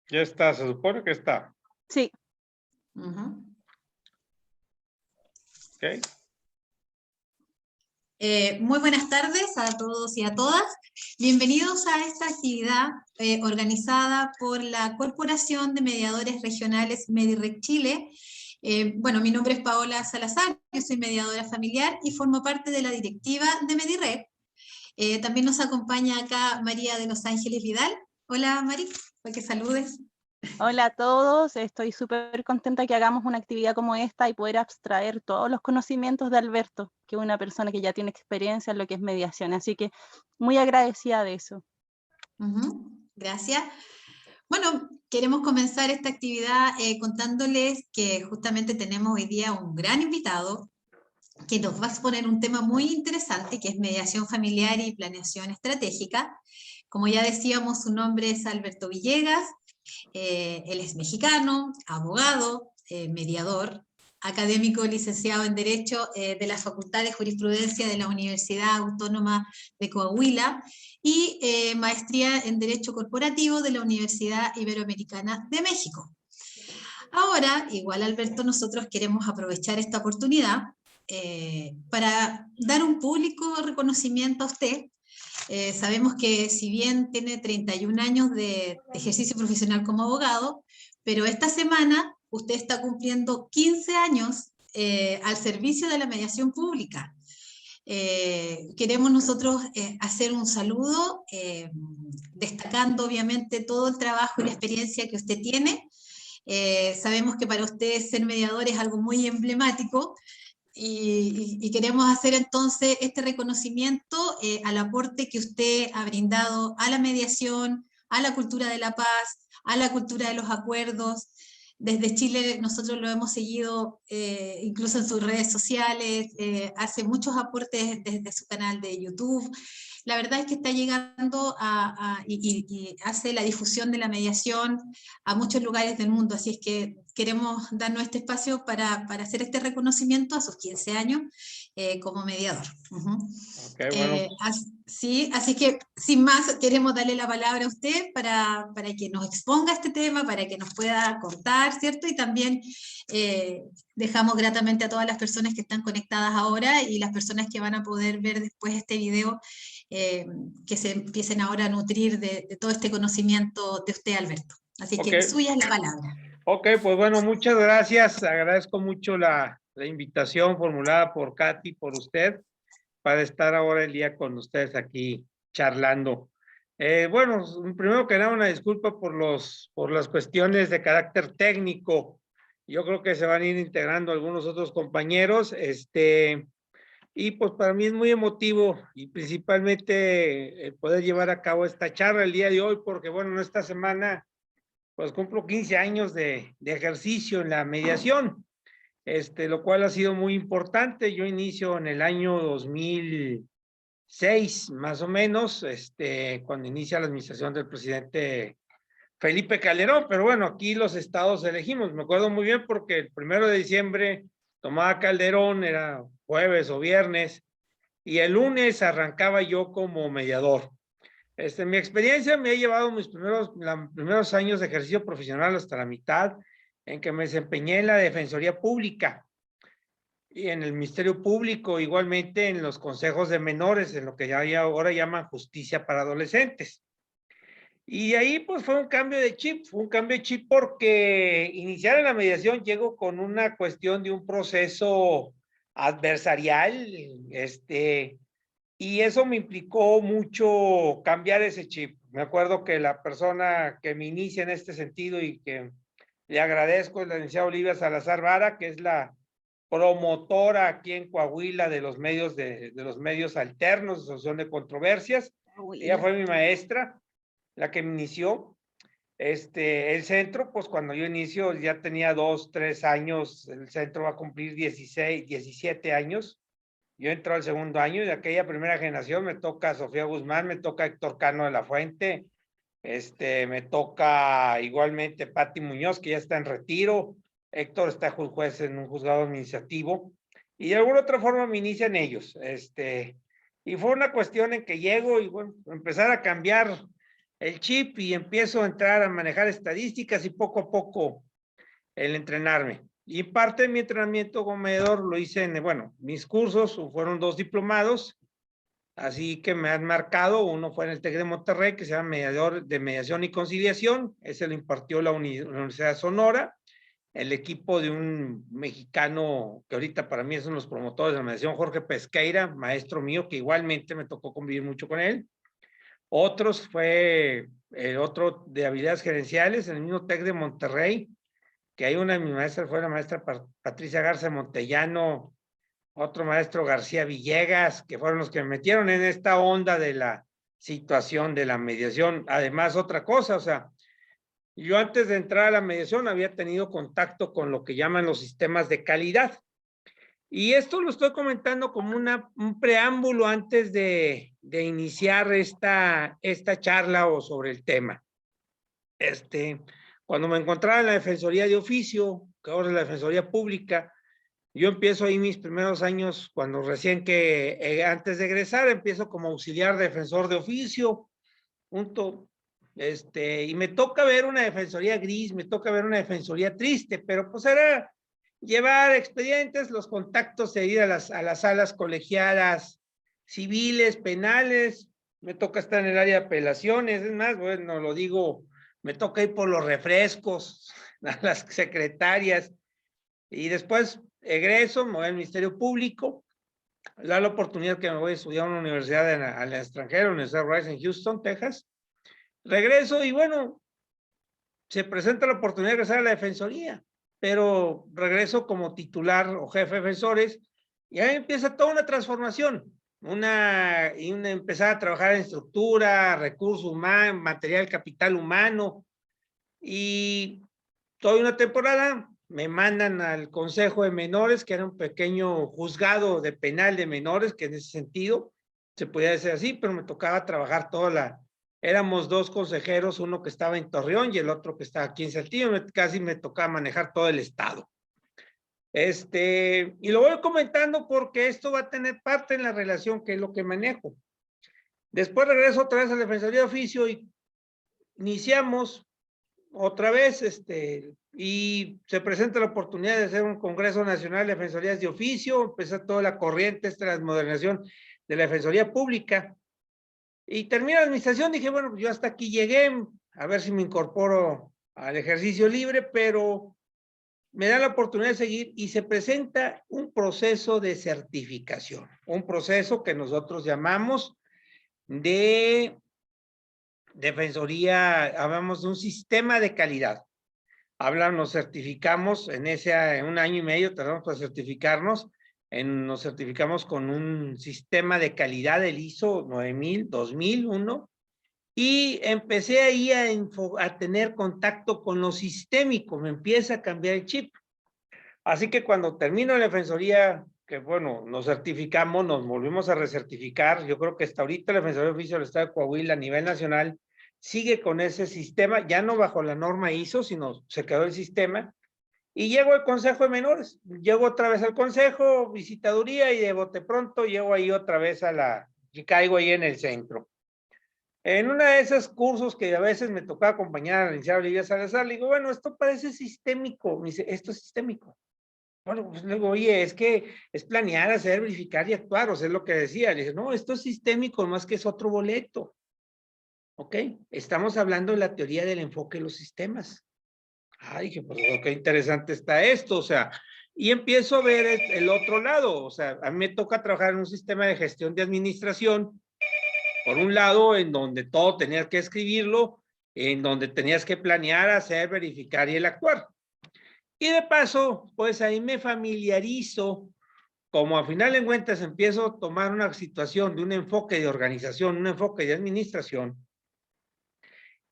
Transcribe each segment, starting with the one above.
Ya está, se supone que está. Sí. Okay. Muy buenas tardes a todos y a todas. Bienvenidos a esta actividad organizada por la Corporación de Mediadores Regionales Medirec Chile. Bueno, mi nombre es Paola Salazar, yo soy mediadora familiar y formo parte de la directiva de Medirec. También nos acompaña acá María de Los Ángeles Vidal. Hola Mari, para que saludes. Hola a todos, estoy súper contenta que hagamos una actividad como esta y poder abstraer todos los conocimientos de Alberto, que es una persona que ya tiene experiencia en lo que es mediación, así que muy agradecida de eso. Gracias. Bueno, queremos comenzar esta actividad contándoles que justamente tenemos hoy día un gran invitado que nos va a exponer un tema muy interesante, que es mediación familiar y planeación estratégica. Como ya decíamos, su nombre es Alberto Villegas. Él es mexicano, abogado, mediador, académico licenciado en Derecho de la Facultad de Jurisprudencia de la Universidad Autónoma de Coahuila y maestría en Derecho Corporativo de la Universidad Iberoamericana de México. Ahora, igual Alberto, nosotros queremos aprovechar esta oportunidad para dar un público reconocimiento a usted. Sabemos que si bien tiene 31 años de ejercicio profesional como abogado, pero esta semana usted está cumpliendo 15 años al servicio de la mediación pública. Queremos nosotros hacer un saludo, destacando obviamente todo el trabajo y la experiencia que usted tiene. Sabemos que para usted ser mediador es algo muy emblemático, y queremos hacer entonces este reconocimiento al aporte que usted ha brindado a la mediación, a la cultura de la paz, a la cultura de los acuerdos. Desde Chile nosotros lo hemos seguido incluso en sus redes sociales, hace muchos aportes desde su canal de YouTube. La verdad es que está llegando y hace la difusión de la mediación a muchos lugares del mundo, así es que queremos darnos este espacio para hacer este reconocimiento a sus 15 años como mediador. Okay, bueno. Sí, así que sin más queremos darle la palabra a usted para que nos exponga este tema, para que nos pueda contar, ¿cierto? Y también dejamos gratamente a todas las personas que están conectadas ahora y las personas que van a poder ver después este video, que se empiecen ahora a nutrir de todo este conocimiento de usted, Alberto. Así que suya es la palabra. Ok, pues bueno, muchas gracias. Agradezco mucho la invitación formulada por Katy, por usted, para estar ahora el día con ustedes aquí charlando. Bueno, primero que nada, una disculpa por las cuestiones de carácter técnico. Yo creo que se van a ir integrando algunos otros compañeros. Y pues para mí es muy emotivo y principalmente poder llevar a cabo esta charla el día de hoy, porque bueno, en esta semana pues cumplo 15 años de ejercicio en la mediación, lo cual ha sido muy importante. Yo inicio en el año 2006, más o menos, cuando inicia la administración del presidente Felipe Calderón, pero bueno, aquí los estados elegimos. Me acuerdo muy bien porque el 1 de diciembre tomaba Calderón, era jueves o viernes, y el lunes arrancaba yo como mediador. Mi experiencia me ha llevado mis primeros años de ejercicio profesional hasta la mitad, en que me desempeñé en la Defensoría Pública y en el Ministerio Público, igualmente en los consejos de menores, en lo que ya ahora llaman justicia para adolescentes. Y ahí pues fue un cambio de chip, porque iniciar en la mediación llego con una cuestión de un proceso adversarial, y eso me implicó mucho cambiar ese chip. Me acuerdo que la persona que me inicia en este sentido y que le agradezco es la licenciada Olivia Salazar Vara, que es la promotora aquí en Coahuila de los medios alternos, de solución de controversias. Ella fue mi maestra, la que me inició. El centro, pues cuando yo inicio ya tenía 2, 3 años, el centro va a cumplir 16, 17 años. Yo entro al segundo año y de aquella primera generación me toca Sofía Guzmán, me toca Héctor Cano de la Fuente, me toca igualmente Pati Muñoz, que ya está en retiro. Héctor está juez en un juzgado administrativo y de alguna otra forma me inician ellos. Y fue una cuestión en que llego y bueno, empezar a cambiar el chip y empiezo a entrar a manejar estadísticas y poco a poco el entrenarme. Y parte de mi entrenamiento como mediador lo hice en, bueno, mis cursos fueron 2 diplomados, así que me han marcado. Uno fue en el TEC de Monterrey, que se llama Mediador de Mediación y Conciliación. Ese lo impartió la Universidad de Sonora, el equipo de un mexicano que ahorita para mí es uno de los promotores de la mediación, Jorge Pesqueira, maestro mío, que igualmente me tocó convivir mucho con él. Otros fue el otro de habilidades gerenciales, en el mismo TEC de Monterrey, que hay una de mis maestras, fue la maestra Patricia Garza Montellano, otro maestro García Villegas, que fueron los que me metieron en esta onda de la situación de la mediación. Además, otra cosa, o sea, yo antes de entrar a la mediación había tenido contacto con lo que llaman los sistemas de calidad. Y esto lo estoy comentando como un preámbulo antes de iniciar esta charla o sobre el tema. Cuando me encontraba en la Defensoría de Oficio, que ahora es la Defensoría Pública, yo empiezo ahí mis primeros años, cuando recién antes de egresar, empiezo como auxiliar defensor de oficio, y me toca ver una defensoría gris, me toca ver una defensoría triste, pero pues era llevar expedientes, los contactos de ir a las salas colegiadas civiles, penales, me toca estar en el área de apelaciones, es más, bueno, lo digo, me toca ir por los refrescos a las secretarias, y después egreso, me voy al Ministerio Público, da la oportunidad que me voy a estudiar a una universidad al extranjero, Universidad Rice en Houston, Texas. Regreso y bueno, se presenta la oportunidad de regresar a la defensoría, pero regreso como titular o jefe de defensores y ahí empieza toda una transformación, empezar a trabajar en estructura, recursos humanos, material, capital humano, y toda una temporada me mandan al Consejo de Menores, que era un pequeño juzgado de penal de menores, que en ese sentido se podía decir así, pero me tocaba trabajar éramos 2 consejeros, uno que estaba en Torreón y el otro que estaba aquí en Saltillo, casi me tocaba manejar todo el estado. Y lo voy comentando porque esto va a tener parte en la relación, que es lo que manejo. Después regreso otra vez a la Defensoría de Oficio y iniciamos otra vez, y se presenta la oportunidad de hacer un Congreso Nacional de Defensorías de Oficio, empieza toda la corriente, la modernización de la Defensoría Pública, y termina la administración, dije, bueno, yo hasta aquí llegué, a ver si me incorporo al ejercicio libre, pero me da la oportunidad de seguir, y se presenta un proceso de certificación, un proceso que nosotros llamamos de Defensoría, hablamos de un sistema de calidad. Nos certificamos en un año y medio, tardamos para certificarnos, nos certificamos con un sistema de calidad del ISO 9000, 2001, y empecé ahí a tener contacto con lo sistémico, me empieza a cambiar el chip. Así que cuando termino la defensoría, que bueno, nos certificamos, nos volvimos a recertificar, yo creo que hasta ahorita la Defensoría de Oficio del Estado de Coahuila a nivel nacional sigue con ese sistema, ya no bajo la norma ISO, sino se quedó el sistema, y llego al Consejo de Menores, llego otra vez al Consejo, visitaduría, y de bote pronto llego ahí otra vez y caigo ahí en el centro. En una de esos cursos que a veces me tocaba acompañar a la licenciada Olivia Salazar, le digo, bueno, esto parece sistémico, me dice, esto es sistémico. Bueno, pues luego, oye, es que es planear, hacer, verificar y actuar, o sea, es lo que decía. Le dije, no, esto es sistémico, más que es otro boleto. ¿Ok? Estamos hablando de la teoría del enfoque de los sistemas. Dije, pues qué interesante está esto, o sea, y empiezo a ver el otro lado, o sea, a mí me toca trabajar en un sistema de gestión de administración, por un lado, en donde todo tenías que escribirlo, en donde tenías que planear, hacer, verificar y el actuar. Y de paso, pues ahí me familiarizo, como a final de cuentas empiezo a tomar una situación de un enfoque de organización, un enfoque de administración,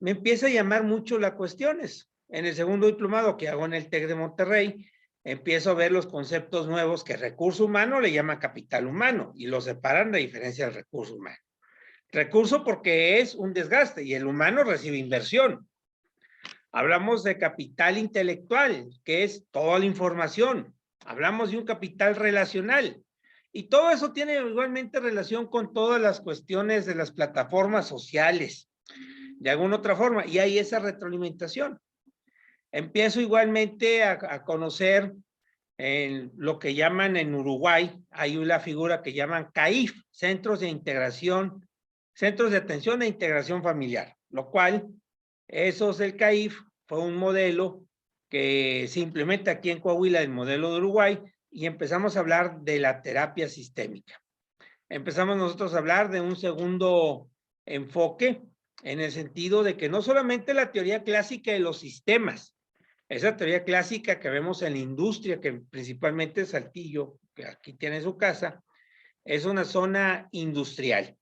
me empieza a llamar mucho las cuestiones. En el segundo diplomado que hago en el TEC de Monterrey, empiezo a ver los conceptos nuevos que recurso humano le llama capital humano y lo separan de diferencia del recurso humano. Recurso porque es un desgaste y el humano recibe inversión. Hablamos de capital intelectual, que es toda la información. Hablamos de un capital relacional. Y todo eso tiene igualmente relación con todas las cuestiones de las plataformas sociales. de alguna otra forma, y hay esa retroalimentación. Empiezo igualmente a conocer lo que llaman en Uruguay, hay una figura que llaman CAIF, Centros de Integración, Centros de Atención e Integración Familiar, lo cual, esos del CAIF, fue un modelo que se implementa aquí en Coahuila, el modelo de Uruguay, y empezamos a hablar de la terapia sistémica. Empezamos nosotros a hablar de un segundo enfoque, en el sentido de que no solamente la teoría clásica de los sistemas, esa teoría clásica que vemos en la industria, que principalmente Saltillo, que aquí tiene su casa, es una zona industrial,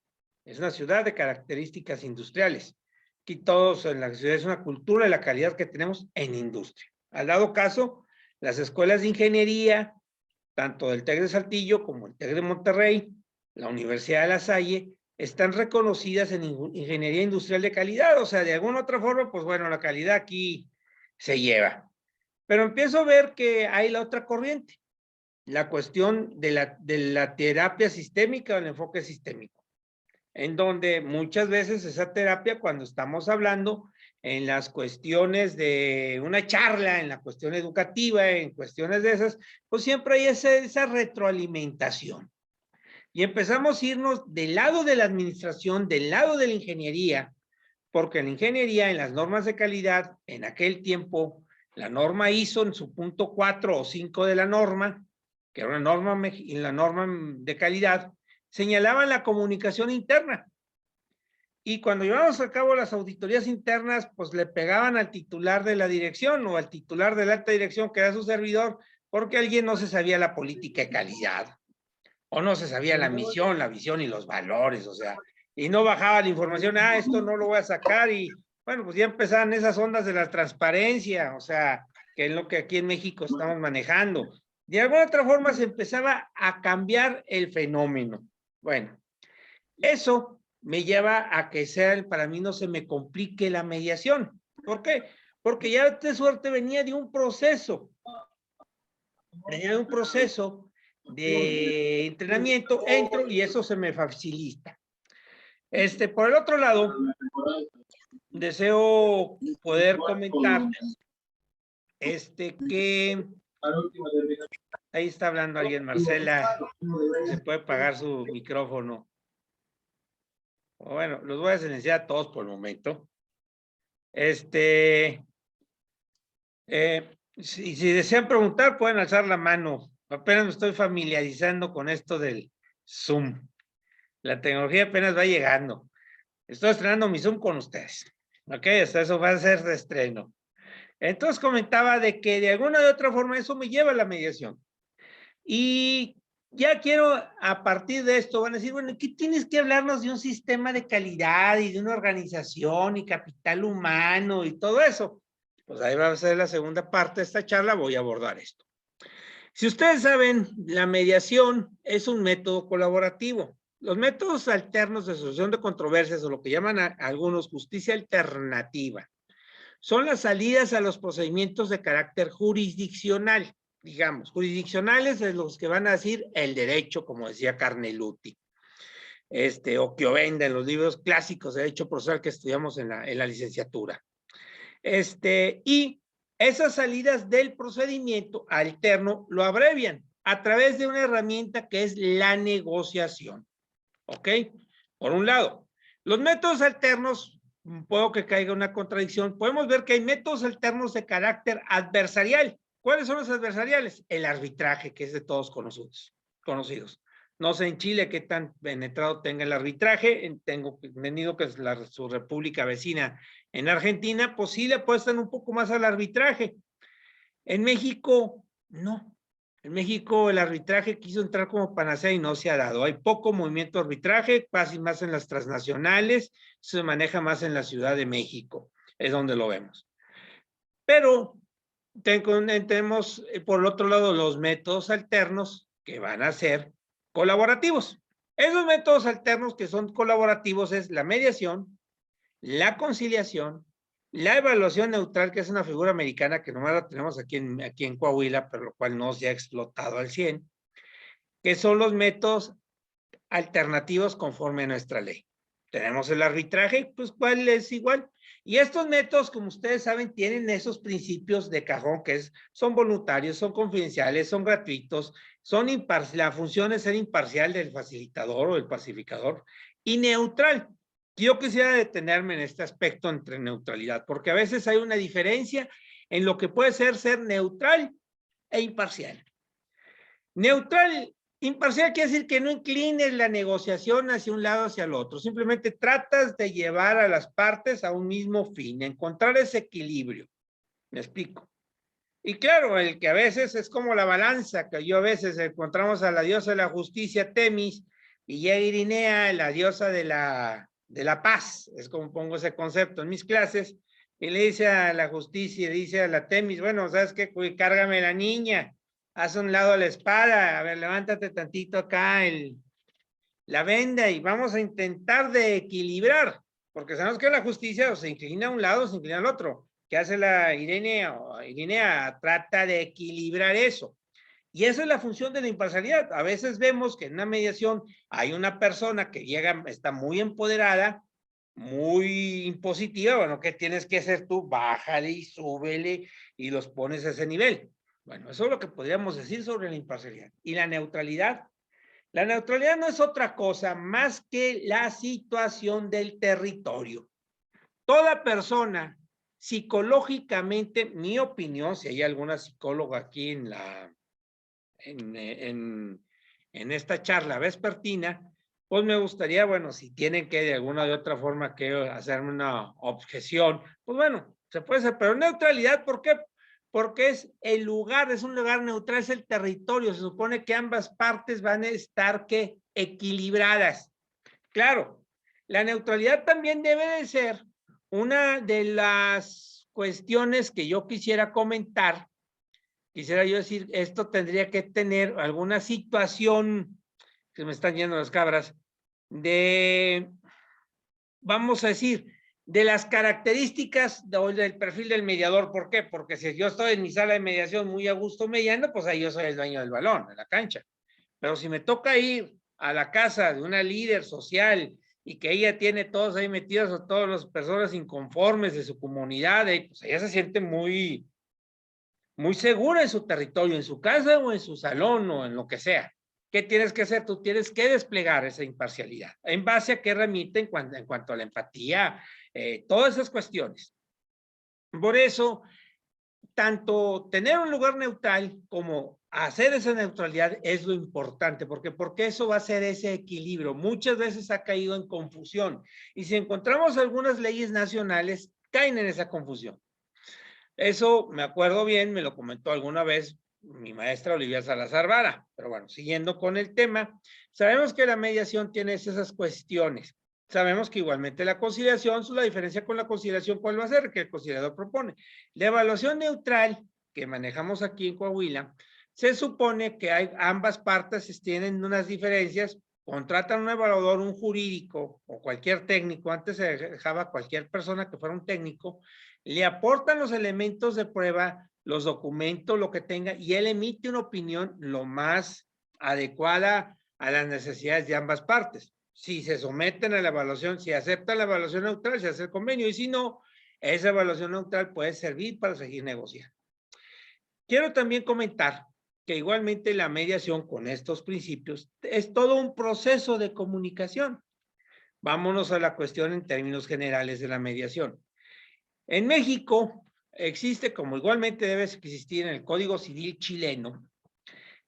es una ciudad de características industriales. Aquí todos en la ciudad es una cultura de la calidad que tenemos en industria. Al dado caso, las escuelas de ingeniería, tanto del TEC de Saltillo como el TEC de Monterrey, la Universidad de La Salle, están reconocidas en ingeniería industrial de calidad, o sea, de alguna otra forma, pues bueno, la calidad aquí se lleva. Pero empiezo a ver que hay la otra corriente, la cuestión de la terapia sistémica o el enfoque sistémico, en donde muchas veces esa terapia, cuando estamos hablando en las cuestiones de una charla, en la cuestión educativa, en cuestiones de esas, pues siempre hay esa retroalimentación. Y empezamos a irnos del lado de la administración, del lado de la ingeniería, porque en la ingeniería, en las normas de calidad, en aquel tiempo, la norma ISO en su punto 4 o 5 de la norma, que era una norma, la norma de calidad, señalaban la comunicación interna. Y cuando llevamos a cabo las auditorías internas, pues le pegaban al titular de la dirección o al titular de la alta dirección, que era su servidor, porque alguien no se sabía la política de calidad, o no se sabía la misión, la visión y los valores, o sea, y no bajaba la información, esto no lo voy a sacar, y bueno, pues ya empezaban esas ondas de la transparencia, o sea, que es lo que aquí en México estamos manejando. De alguna otra forma se empezaba a cambiar el fenómeno. Bueno, eso me lleva a que para mí no se me complique la mediación. ¿Por qué? Porque ya de suerte venía de un proceso. Venía de un proceso de entrenamiento, entro y eso se me facilita. Por el otro lado, deseo poder comentar que ahí está hablando alguien, Marcela, se puede pagar su micrófono. Bueno, los voy a silenciar a todos por el momento. Si desean preguntar, pueden alzar la mano. Apenas me estoy familiarizando con esto del Zoom. La tecnología apenas va llegando. Estoy estrenando mi Zoom con ustedes. Ok, hasta eso va a ser de estreno. Entonces comentaba de que de alguna u otra forma eso me lleva a la mediación. Y ya quiero, a partir de esto, van a decir, bueno, ¿qué tienes que hablarnos de un sistema de calidad y de una organización y capital humano y todo eso? Pues ahí va a ser la segunda parte de esta charla, voy a abordar esto. Si ustedes saben, la mediación es un método colaborativo. Los métodos alternos de solución de controversias, o lo que llaman algunos justicia alternativa, son las salidas a los procedimientos de carácter jurisdiccional, digamos. Jurisdiccionales es los que van a decir el derecho, como decía Carneluti, o Chiovenda en los libros clásicos de derecho procesal que estudiamos en la licenciatura. Y esas salidas del procedimiento alterno lo abrevian a través de una herramienta que es la negociación. ¿Ok? Por un lado, los métodos alternos, puedo que caiga una contradicción, podemos ver que hay métodos alternos de carácter adversarial. ¿Cuáles son los adversariales? El arbitraje, que es de todos conocidos. No sé en Chile qué tan penetrado tenga el arbitraje, tengo entendido que es su república vecina en Argentina, pues sí le apuestan un poco más al arbitraje. En México, no. En México el arbitraje quiso entrar como panacea y no se ha dado. Hay poco movimiento de arbitraje, casi más en las transnacionales, se maneja más en la Ciudad de México, es donde lo vemos. Pero tenemos por el otro lado los métodos alternos que van a ser colaborativos. Esos métodos alternos que son colaborativos es la mediación, la conciliación, la evaluación neutral, que es una figura americana que nomás la tenemos aquí en Coahuila, pero lo cual no se ha explotado al 100, que son los métodos alternativos conforme a nuestra ley. Tenemos el arbitraje, pues ¿cuál es igual? Y estos métodos, como ustedes saben, tienen esos principios de cajón que son voluntarios, son confidenciales, son gratuitos, son la función es ser imparcial del facilitador o del pacificador y neutral. Yo quisiera detenerme en este aspecto entre neutralidad, porque a veces hay una diferencia en lo que puede ser neutral e imparcial. Neutral, imparcial quiere decir que no inclines la negociación hacia un lado o hacia el otro. Simplemente tratas de llevar a las partes a un mismo fin, encontrar ese equilibrio. ¿Me explico? Y claro, el que a veces es como la balanza, que yo a veces encontramos a la diosa de la justicia, Temis, y llega Irinea, la diosa de la paz, es como pongo ese concepto en mis clases, y le dice a la justicia, dice a la Temis, bueno, ¿sabes qué? Cárgame la niña, haz a un lado la espada, a ver, levántate tantito acá la venda y vamos a intentar de equilibrar, porque sabemos que la justicia o se inclina a un lado o se inclina al otro. ¿Qué hace la Irinea? Irinea trata de equilibrar eso. Y esa es la función de la imparcialidad. A veces vemos que en una mediación hay una persona que llega, está muy empoderada, muy impositiva. Bueno, ¿qué tienes que hacer tú? Bájale y súbele y los pones a ese nivel. Bueno, eso es lo que podríamos decir sobre la imparcialidad. Y la neutralidad. La neutralidad no es otra cosa más que la situación del territorio. Toda persona, psicológicamente, mi opinión, si hay alguna psicóloga aquí en esta charla vespertina, pues me gustaría, bueno, si tienen que de alguna de otra forma que hacerme una objeción, pues bueno, se puede hacer, pero neutralidad, ¿por qué? Porque es el lugar, es un lugar neutral, es el territorio, se supone que ambas partes van a estar ¿qué? Equilibradas. Claro, la neutralidad también debe de ser una de las cuestiones que yo quisiera comentar. Quisiera yo decir, esto tendría que tener alguna situación, que me están yendo las cabras, vamos a decir, de las características del perfil del mediador. ¿Por qué? Porque si yo estoy en mi sala de mediación muy a gusto mediando, pues ahí yo soy el dueño del balón, de la cancha. Pero si me toca ir a la casa de una líder social y que ella tiene todos ahí metidos a todas las personas inconformes de su comunidad, pues ella se siente muy segura en su territorio, en su casa o en su salón o en lo que sea. ¿Qué tienes que hacer? Tú tienes que desplegar esa imparcialidad. ¿En base a qué remite en cuanto a la empatía? Todas esas cuestiones. Por eso, tanto tener un lugar neutral como hacer esa neutralidad es lo importante, porque eso va a ser ese equilibrio. Muchas veces ha caído en confusión. Y si encontramos algunas leyes nacionales, caen en esa confusión. Eso me acuerdo bien, me lo comentó alguna vez mi maestra Olivia Salazar Vara. Pero bueno, siguiendo con el tema, sabemos que la mediación tiene esas cuestiones. Sabemos que igualmente la conciliación, la diferencia con la conciliación, ¿cuál va a ser? Que el conciliador propone. La evaluación neutral que manejamos aquí en Coahuila, se supone que ambas partes tienen unas diferencias, contratan un evaluador, un jurídico o cualquier técnico, antes se dejaba cualquier persona que fuera un técnico, le aportan los elementos de prueba, los documentos, lo que tenga, y él emite una opinión lo más adecuada a las necesidades de ambas partes. Si se someten a la evaluación, si aceptan la evaluación neutral, se hace el convenio, y si no, esa evaluación neutral puede servir para seguir negociando. Quiero también comentar que igualmente la mediación con estos principios es todo un proceso de comunicación. Vámonos a la cuestión en términos generales de la mediación. En México existe, como igualmente debe existir en el Código Civil chileno,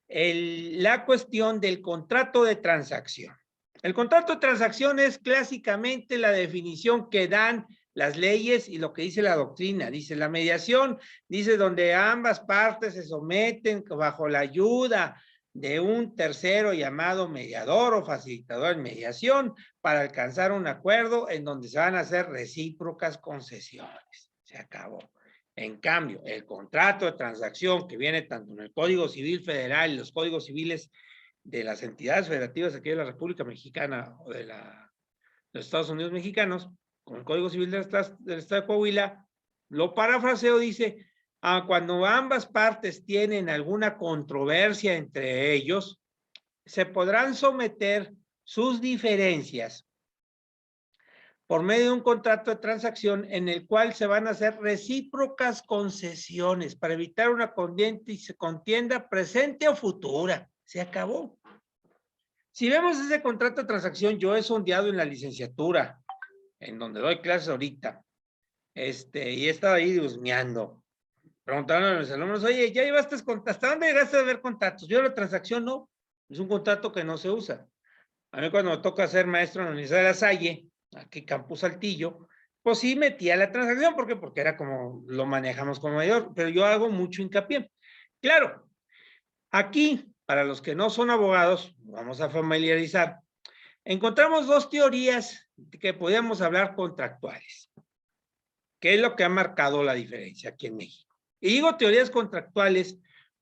la cuestión del contrato de transacción. El contrato de transacción es clásicamente la definición que dan las leyes y lo que dice la doctrina. Dice la mediación, dice donde ambas partes se someten bajo la ayuda de un tercero llamado mediador o facilitador en mediación para alcanzar un acuerdo en donde se van a hacer recíprocas concesiones. Se acabó. En cambio, el contrato de transacción que viene tanto en el Código Civil Federal y los códigos civiles de las entidades federativas aquí de la República Mexicana o de los Estados Unidos mexicanos, con el Código Civil del Estado de Coahuila, lo parafraseo, dice, cuando ambas partes tienen alguna controversia entre ellos, se podrán someter sus diferencias por medio de un contrato de transacción en el cual se van a hacer recíprocas concesiones para evitar una contienda presente o futura. Se acabó. Si vemos ese contrato de transacción, yo he sondeado en la licenciatura, en donde doy clases ahorita, y he estado ahí husmeando, preguntando a los alumnos, oye, ¿ya llevaste hasta dónde llegaste a ver contratos? Yo la transacción no, es un contrato que no se usa. A mí cuando me toca ser maestro en la Universidad de La Salle, aquí Campus Saltillo, pues sí metía la transacción, ¿por qué? Porque era como lo manejamos como mayor, pero yo hago mucho hincapié. Claro, aquí, para los que no son abogados, vamos a familiarizar, encontramos dos teorías que podríamos hablar contractuales, que es lo que ha marcado la diferencia aquí en México. Y digo teorías contractuales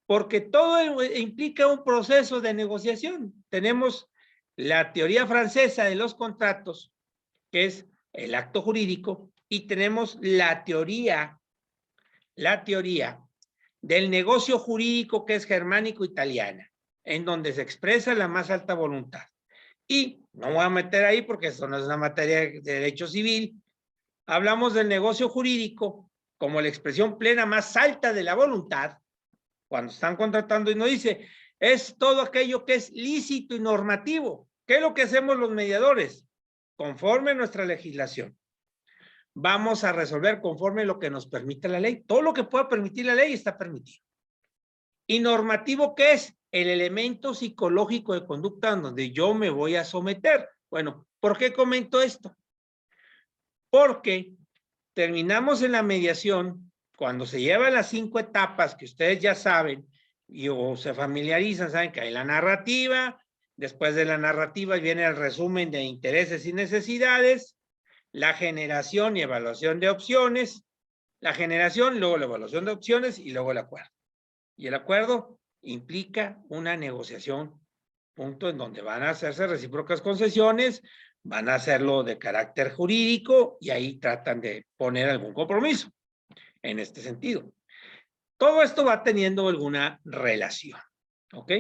porque todo implica un proceso de negociación. Tenemos la teoría francesa de los contratos, que es el acto jurídico, y tenemos la teoría del negocio jurídico, que es germánico-italiana, en donde se expresa la más alta voluntad. Y no me voy a meter ahí porque eso no es una materia de derecho civil. Hablamos del negocio jurídico como la expresión plena más alta de la voluntad, cuando están contratando, y no dice, es todo aquello que es lícito y normativo. ¿Qué es lo que hacemos los mediadores? Conforme a nuestra legislación. Vamos a resolver conforme a lo que nos permite la ley. Todo lo que pueda permitir la ley está permitido. ¿Y normativo qué es? El elemento psicológico de conducta en donde yo me voy a someter. Bueno, ¿por qué comento esto? Porque terminamos en la mediación, cuando se llevan las 5 etapas que ustedes ya saben, o se familiarizan, saben que hay la narrativa, después de la narrativa viene el resumen de intereses y necesidades, la generación y evaluación de opciones, la generación, luego la evaluación de opciones y luego el acuerdo. Y el acuerdo implica una negociación, punto en donde van a hacerse recíprocas concesiones, van a hacerlo de carácter jurídico y ahí tratan de poner algún compromiso en este sentido. Todo esto va teniendo alguna relación, ¿ok?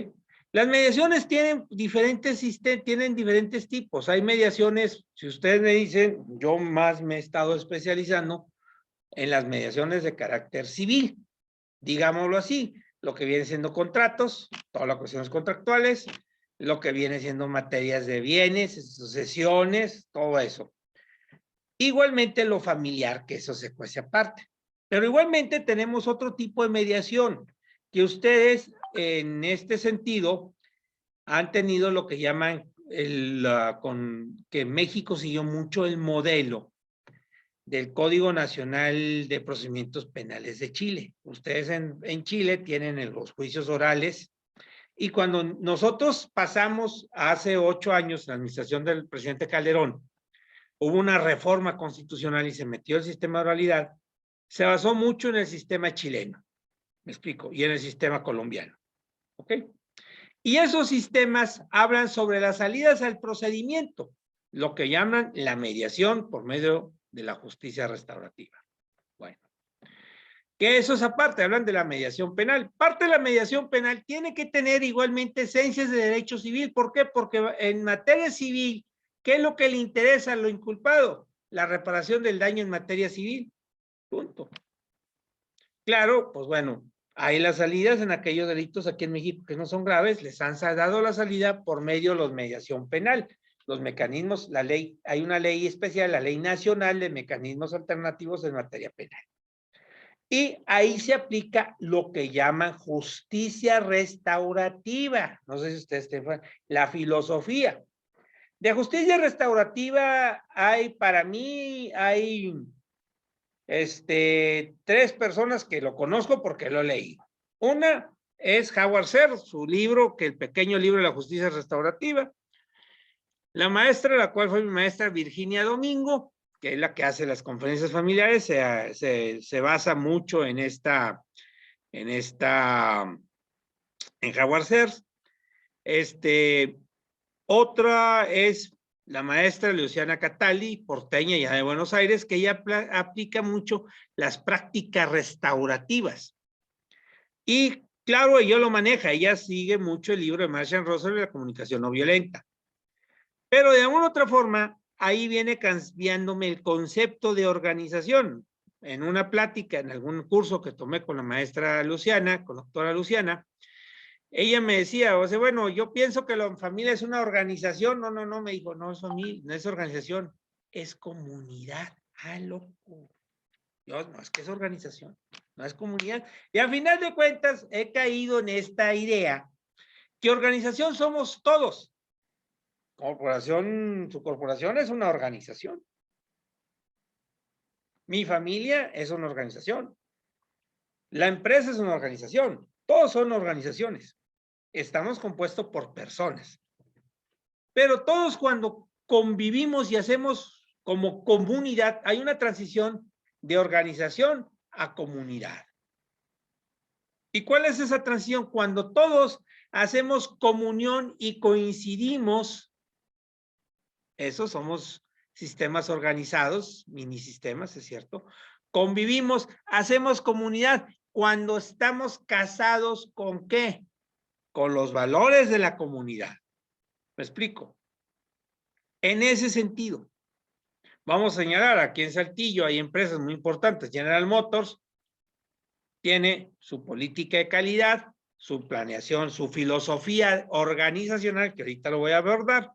Las mediaciones tienen diferentes tipos. Hay mediaciones, si ustedes me dicen, yo más me he estado especializando en las mediaciones de carácter civil, digámoslo así, lo que viene siendo contratos, todas las cuestiones contractuales, lo que viene siendo materias de bienes, sucesiones, todo eso. Igualmente lo familiar, que eso se cuece aparte. Pero igualmente tenemos otro tipo de mediación, que ustedes en este sentido han tenido lo que llaman, que México siguió mucho el modelo del Código Nacional de Procedimientos Penales de Chile. Ustedes en Chile tienen los juicios orales, y cuando nosotros pasamos hace 8 años, en la administración del presidente Calderón, hubo una reforma constitucional y se metió el sistema de oralidad, se basó mucho en el sistema chileno, me explico, y en el sistema colombiano, ¿ok? Y esos sistemas hablan sobre las salidas al procedimiento, lo que llaman la mediación por medio de la justicia restaurativa. Bueno, que eso es aparte, hablan de la mediación penal. Parte de la mediación penal tiene que tener igualmente esencias de derecho civil. ¿Por qué? Porque en materia civil, ¿qué es lo que le interesa a lo inculpado? La reparación del daño en materia civil. Punto. Claro, pues bueno, hay las salidas en aquellos delitos aquí en México que no son graves, les han dado la salida por medio de la mediación penal. Los mecanismos, la ley, hay una ley especial, la Ley Nacional de Mecanismos Alternativos en Materia Penal. Y ahí se aplica lo que llaman justicia restaurativa. No sé si ustedes tienen la filosofía. De justicia restaurativa para mí hay 3 personas que lo conozco porque lo leí. Una es Howard Serr, su libro, que el pequeño libro de la justicia restaurativa. La maestra, la cual fue mi maestra Virginia Domingo, que es la que hace las conferencias familiares, se basa mucho en Howard Serr. Otra es la maestra Luciana Catali, porteña ya de Buenos Aires, que ella aplica mucho las prácticas restaurativas. Y claro, ella lo maneja, ella sigue mucho el libro de Marshall Rosenberg, La comunicación no violenta. Pero de alguna otra forma, ahí viene cambiándome el concepto de organización. En una plática, en algún curso que tomé con la maestra Luciana, con la doctora Luciana, ella me decía, o sea, bueno, yo pienso que la familia es una organización. No, me dijo, no es familia, no es organización, es comunidad. Ah, loco. Dios, no, es que es organización, no es comunidad. Y al final de cuentas, he caído en esta idea que organización somos todos. Corporación, su corporación es una organización. Mi familia es una organización. La empresa es una organización. Todos son organizaciones. Estamos compuestos por personas. Pero todos cuando convivimos y hacemos como comunidad, hay una transición de organización a comunidad. ¿Y cuál es esa transición? Cuando todos hacemos comunión y coincidimos, esos somos sistemas organizados, mini sistemas, es cierto. Convivimos, hacemos comunidad cuando estamos casados ¿con qué? Con los valores de la comunidad. ¿Me explico? En ese sentido, vamos a señalar aquí en Saltillo hay empresas muy importantes. General Motors tiene su política de calidad, su planeación, su filosofía organizacional, que ahorita lo voy a abordar.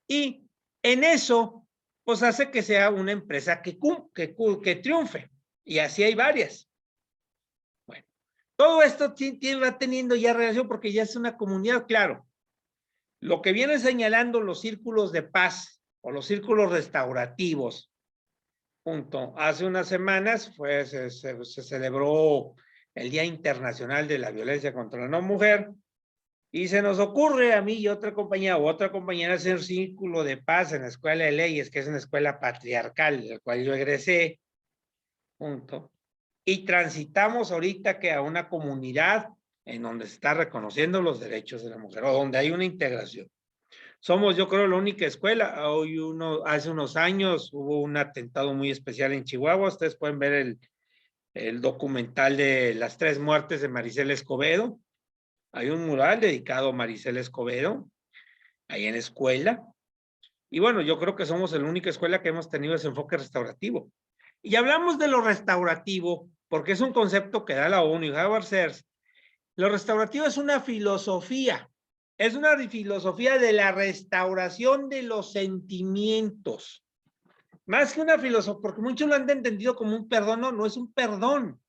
Y en eso, pues hace que sea una empresa que triunfe. Y así hay varias. Bueno, todo esto va teniendo ya relación porque ya es una comunidad, claro. Lo que vienen señalando los círculos de paz o los círculos restaurativos, punto. Hace unas semanas se celebró el Día Internacional de la Violencia contra la Mujer. Y se nos ocurre a mí y otra compañera hacer círculo de paz en la Escuela de Leyes, que es una escuela patriarcal, de la cual yo egresé, punto. Y transitamos ahorita que a una comunidad en donde se está reconociendo los derechos de la mujer, o donde hay una integración. Somos, yo creo, la única escuela. Hace unos años hubo un atentado muy especial en Chihuahua. Ustedes pueden ver el documental de las 3 muertes de Maricela Escobedo. Hay un mural dedicado a Maricela Escobedo, ahí en la escuela. Y bueno, yo creo que somos la única escuela que hemos tenido ese enfoque restaurativo. Y hablamos de lo restaurativo, porque es un concepto que da la ONU y Howard Sears. Lo restaurativo es una filosofía de la restauración de los sentimientos. Más que una filosofía, porque muchos lo han entendido como un perdón. No es un perdón.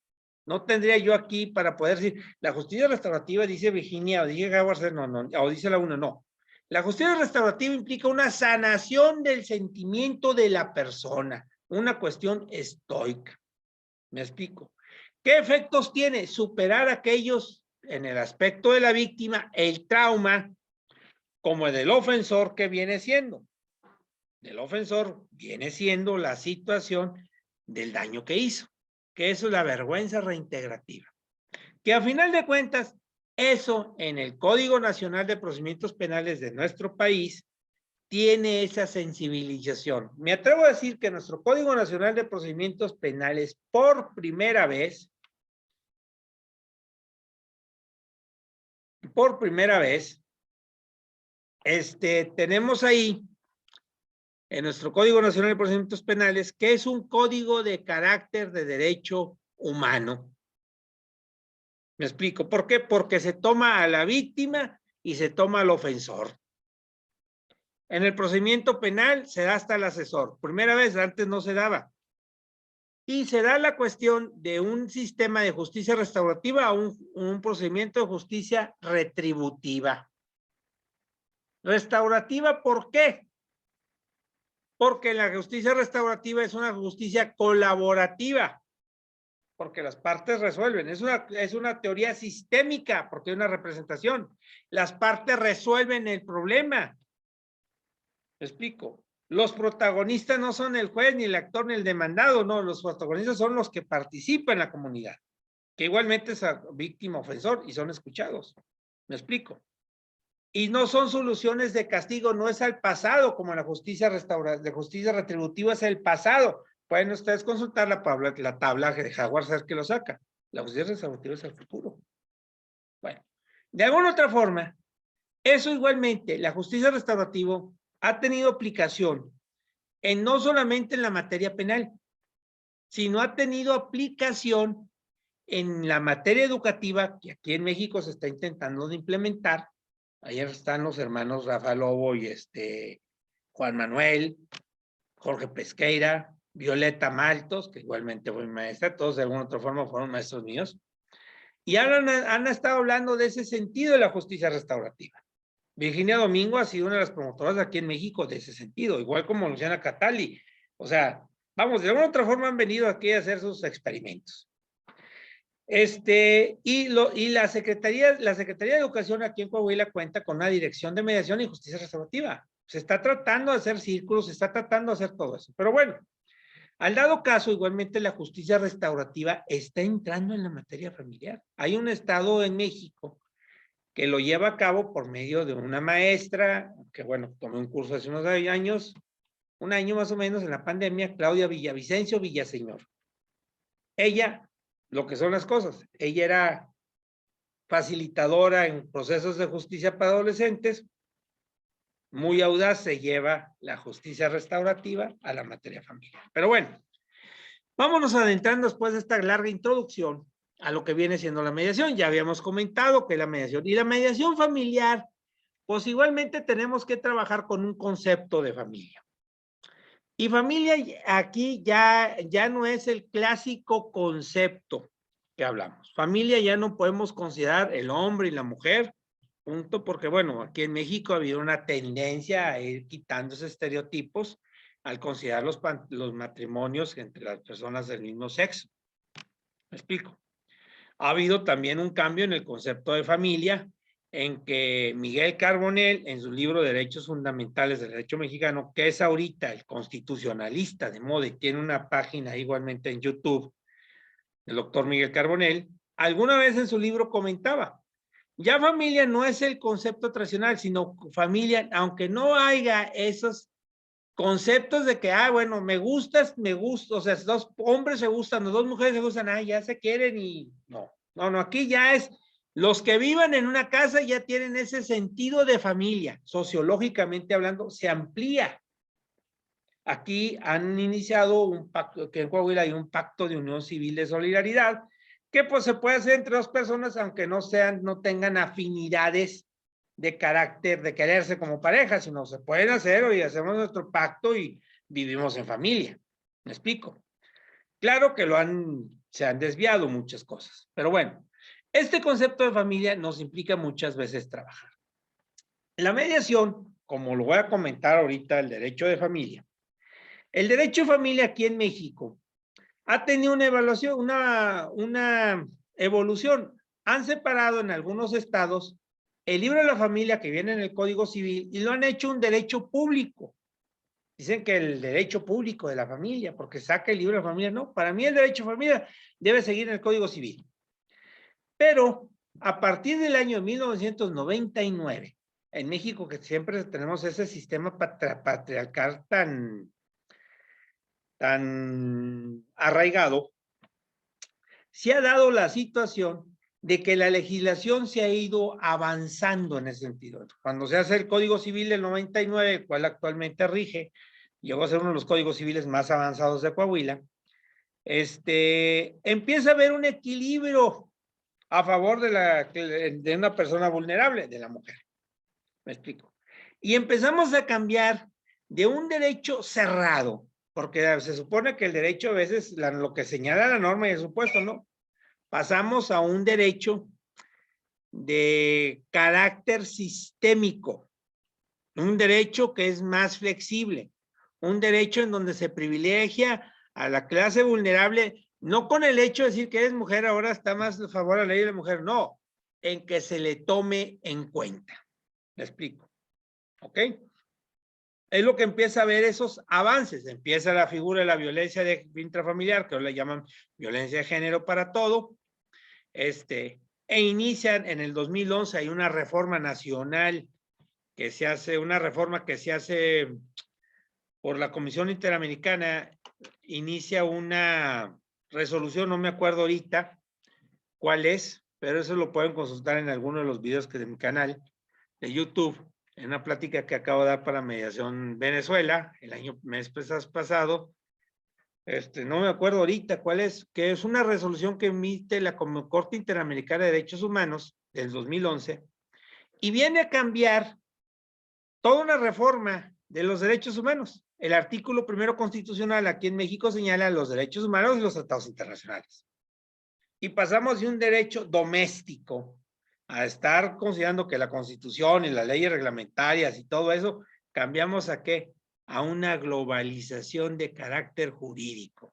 No tendría yo aquí para poder decir, la justicia restaurativa, dice Virginia, o dice Howard, no, o dice la UNA, no. La justicia restaurativa implica una sanación del sentimiento de la persona, una cuestión estoica. ¿Me explico? ¿Qué efectos tiene? Superar aquellos, en el aspecto de la víctima, el trauma, como el del ofensor, que viene siendo. Del ofensor viene siendo la situación del daño que hizo, que eso es la vergüenza reintegrativa. Que a final de cuentas, eso en el Código Nacional de Procedimientos Penales de nuestro país tiene esa sensibilización. Me atrevo a decir que nuestro Código Nacional de Procedimientos Penales, por primera vez, tenemos ahí en nuestro Código Nacional de Procedimientos Penales, que es un código de carácter de derecho humano. ¿Me explico? ¿Por qué? Porque se toma a la víctima y se toma al ofensor. En el procedimiento penal se da hasta el asesor. Primera vez, antes no se daba. Y se da la cuestión de un sistema de justicia restaurativa a un procedimiento de justicia retributiva. Restaurativa, ¿por qué? Porque la justicia restaurativa es una justicia colaborativa, porque las partes resuelven. Es una teoría sistémica, porque hay una representación. Las partes resuelven el problema. ¿Me explico? Los protagonistas no son el juez, ni el actor, ni el demandado, no. Los protagonistas son los que participan en la comunidad, que igualmente es víctima, ofensor, y son escuchados. ¿Me explico? Y no son soluciones de castigo, no es al pasado, como la justicia retributiva es el pasado. Pueden ustedes consultar la tabla de Howard Sears que lo saca. La justicia restaurativa es el futuro. Bueno, de alguna otra forma, eso igualmente, la justicia restaurativa ha tenido aplicación no solamente en la materia penal, sino ha tenido aplicación en la materia educativa que aquí en México se está intentando de implementar. Ayer están los hermanos Rafa Lobo y Juan Manuel, Jorge Pesqueira, Violeta Maltos, que igualmente fue mi maestra, todos de alguna otra forma fueron maestros míos, y han estado hablando de ese sentido de la justicia restaurativa. Virginia Domingo ha sido una de las promotoras aquí en México de ese sentido, igual como Luciana Catali. O sea, vamos, de alguna otra forma han venido aquí a hacer sus experimentos. Y la Secretaría de Educación aquí en Coahuila cuenta con una dirección de mediación y justicia restaurativa. Se está tratando de hacer círculos, se está tratando de hacer todo eso. Pero bueno, al dado caso, igualmente la justicia restaurativa está entrando en la materia familiar. Hay un estado en México que lo lleva a cabo por medio de una maestra, que bueno, tomé un curso hace unos años, un año más o menos en la pandemia, Claudia Villavicencio Villaseñor. Ella, lo que son las cosas, ella era facilitadora en procesos de justicia para adolescentes, muy audaz, se lleva la justicia restaurativa a la materia familiar. Pero bueno, vámonos adentrando después de esta larga introducción a lo que viene siendo la mediación. Ya habíamos comentado que la mediación y la mediación familiar, pues igualmente tenemos que trabajar con un concepto de familia. Y familia aquí ya no es el clásico concepto que hablamos. Familia ya no podemos considerar el hombre y la mujer, punto, porque bueno, aquí en México ha habido una tendencia a ir quitando esos estereotipos al considerar los matrimonios entre las personas del mismo sexo. ¿Me explico? Ha habido también un cambio en el concepto de familia, en que Miguel Carbonell, en su libro Derechos Fundamentales del Derecho Mexicano, que es ahorita el constitucionalista de moda y tiene una página igualmente en YouTube, el doctor Miguel Carbonell, alguna vez en su libro comentaba, ya familia no es el concepto tradicional, sino familia, aunque no haya esos conceptos de que, bueno, me gustas, o sea, dos hombres se gustan, o dos mujeres se gustan, ya se quieren y no, aquí ya es, los que vivan en una casa ya tienen ese sentido de familia, sociológicamente hablando, se amplía. Aquí han iniciado un pacto, que en Coahuila hay un pacto de unión civil de solidaridad, que pues se puede hacer entre dos personas, aunque no tengan afinidades de carácter, de quererse como pareja, sino se pueden hacer y hacemos nuestro pacto y vivimos en familia. ¿Me explico? Claro que se han desviado muchas cosas, pero bueno, este concepto de familia nos implica muchas veces trabajar. La mediación, como lo voy a comentar ahorita, el derecho de familia. El derecho de familia aquí en México ha tenido una evolución. Han separado en algunos estados el libro de la familia que viene en el Código Civil y lo han hecho un derecho público. Dicen que el derecho público de la familia, porque saca el libro de la familia. No, para mí el derecho de familia debe seguir en el Código Civil. Pero a partir del año 1999, en México, que siempre tenemos ese sistema patriarcal tan arraigado, se ha dado la situación de que la legislación se ha ido avanzando en ese sentido. Cuando se hace el Código Civil del 99, el cual actualmente rige, llegó a ser uno de los códigos civiles más avanzados de Coahuila, empieza a haber un equilibrio a favor de una persona vulnerable, de la mujer. ¿Me explico? Y empezamos a cambiar de un derecho cerrado, porque se supone que el derecho a veces, lo que señala la norma y el supuesto, ¿no? Pasamos a un derecho de carácter sistémico, un derecho que es más flexible, un derecho en donde se privilegia a la clase vulnerable, no con el hecho de decir que eres mujer, ahora está más a favor de la ley de la mujer, no, en que se le tome en cuenta. ¿Me explico? ¿Ok? Es lo que empieza a ver esos avances. Empieza la figura de la violencia intrafamiliar, que hoy le llaman violencia de género para todo. E inician en el 2011, hay una reforma nacional que se hace, por la Comisión Interamericana, inicia una resolución, no me acuerdo ahorita cuál es, pero eso lo pueden consultar en alguno de los videos de mi canal de YouTube, en una plática que acabo de dar para Mediación Venezuela, mes pasado, no me acuerdo ahorita cuál es, que es una resolución que emite la Corte Interamericana de Derechos Humanos del 2011, y viene a cambiar toda una reforma de los derechos humanos. El artículo primero constitucional aquí en México señala los derechos humanos y los tratados internacionales. Y pasamos de un derecho doméstico a estar considerando que la Constitución y las leyes reglamentarias y todo eso, cambiamos ¿a qué? A una globalización de carácter jurídico.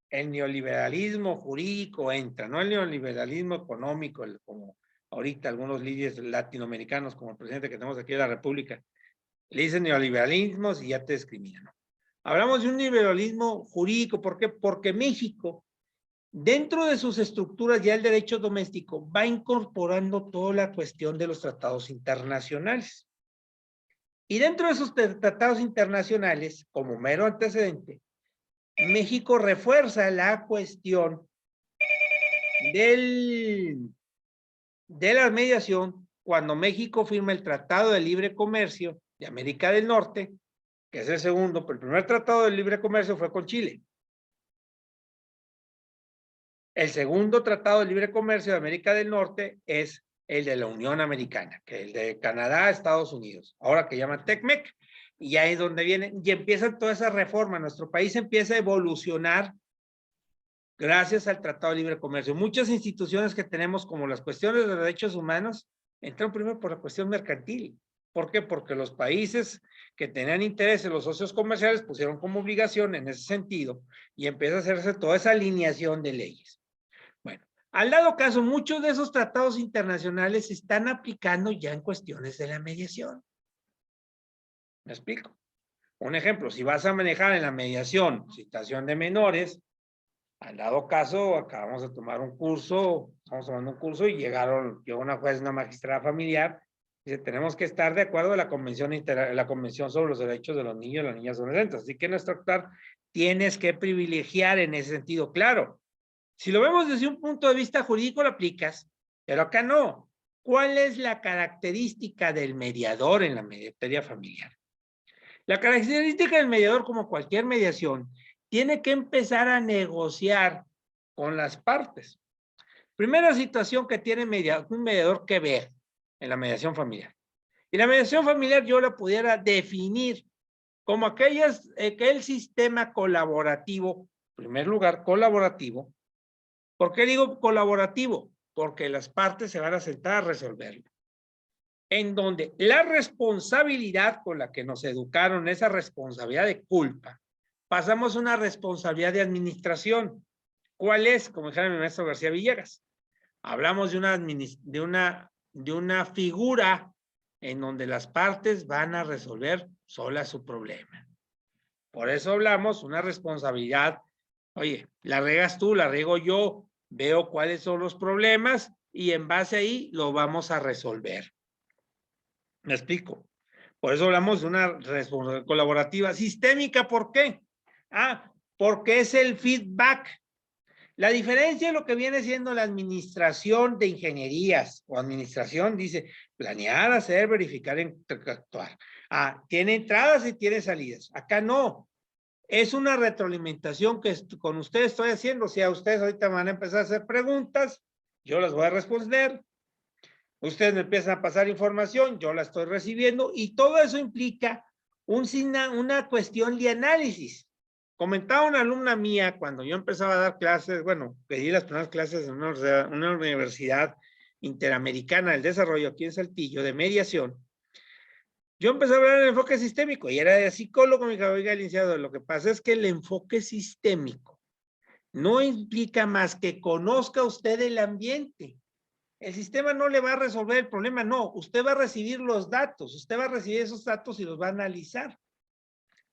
El neoliberalismo jurídico entra, no el neoliberalismo económico, como ahorita algunos líderes latinoamericanos, como el presidente que tenemos aquí de la República, le dicen neoliberalismos y ya te discriminan. Hablamos de un liberalismo jurídico, ¿por qué? Porque México, dentro de sus estructuras ya el derecho doméstico, va incorporando toda la cuestión de los tratados internacionales. Y dentro de esos tratados internacionales, como mero antecedente, México refuerza la cuestión de la mediación cuando México firma el Tratado de Libre Comercio de América del Norte, que es el segundo, pero el primer Tratado de Libre Comercio fue con Chile. El segundo Tratado de Libre Comercio de América del Norte es el de la Unión Americana, que es el de Canadá, Estados Unidos, ahora que llaman TECMEC, y ahí es donde vienen, y empiezan toda esa reforma. Nuestro país empieza a evolucionar gracias al Tratado de Libre Comercio. Muchas instituciones que tenemos, como las cuestiones de derechos humanos, entran primero por la cuestión mercantil. ¿Por qué? Porque los países que tenían interés en los socios comerciales pusieron como obligación en ese sentido y empieza a hacerse toda esa alineación de leyes. Bueno, al dado caso, muchos de esos tratados internacionales se están aplicando ya en cuestiones de la mediación. ¿Me explico? Un ejemplo, si vas a manejar en la mediación citación de menores, al dado caso, acabamos de tomar un curso, estamos tomando un curso y llegó una juez, una magistrada familiar, y dice, tenemos que estar de acuerdo a la convención sobre los derechos de los niños y las niñas adolescentes. Así que nuestro actor tienes que privilegiar en ese sentido. Claro, si lo vemos desde un punto de vista jurídico, lo aplicas, pero acá no. ¿Cuál es la característica del mediador en la materia familiar? La característica del mediador, como cualquier mediación, tiene que empezar a negociar con las partes. Primera situación que tiene un mediador que ver en la mediación familiar. Y la mediación familiar yo la pudiera definir como aquel sistema colaborativo, en primer lugar colaborativo. ¿Por qué digo colaborativo? Porque las partes se van a sentar a resolverlo. En donde la responsabilidad con la que nos educaron, esa responsabilidad de culpa, pasamos a una responsabilidad de administración. ¿Cuál es? Como dijera mi maestro García Villegas. Hablamos de una figura en donde las partes van a resolver solas su problema. Por eso hablamos una responsabilidad. Oye, la regas tú, la riego yo, veo cuáles son los problemas y en base ahí lo vamos a resolver. ¿Me explico? Por eso hablamos de una responsabilidad colaborativa sistémica. ¿Por qué? Porque es el feedback. La diferencia de lo que viene siendo la administración de ingenierías o administración dice planear, hacer, verificar, interactuar. Tiene entradas y tiene salidas. Acá no. Es una retroalimentación que con ustedes estoy haciendo. Si a ustedes ahorita van a empezar a hacer preguntas, yo las voy a responder. Ustedes me empiezan a pasar información, yo la estoy recibiendo y todo eso implica una cuestión de análisis. Comentaba una alumna mía cuando yo empezaba a dar clases, bueno, pedí las primeras clases en una universidad interamericana del desarrollo aquí en Saltillo, de mediación. Yo empecé a hablar del enfoque sistémico y era de psicólogo, mi oiga, licenciado. Lo que pasa es que el enfoque sistémico no implica más que conozca usted el ambiente. El sistema no le va a resolver el problema, no. Usted va a recibir los datos, usted va a recibir esos datos y los va a analizar.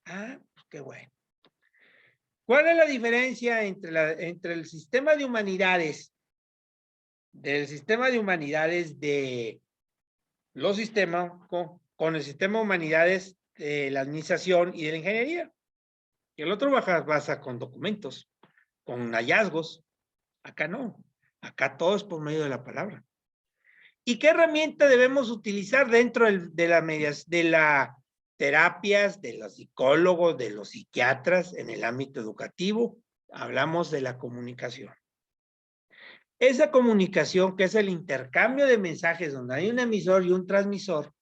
Pues qué bueno. ¿Cuál es la diferencia entre el sistema de humanidades, de los sistemas, con el sistema de humanidades de la administración y de la ingeniería? Y el otro basa con documentos, con hallazgos. Acá no. Acá todo es por medio de la palabra. ¿Y qué herramienta debemos utilizar dentro de las terapias, de los psicólogos, de los psiquiatras en el ámbito educativo? Hablamos de la comunicación. Esa comunicación, que es el intercambio de mensajes donde hay un emisor y un transmisor,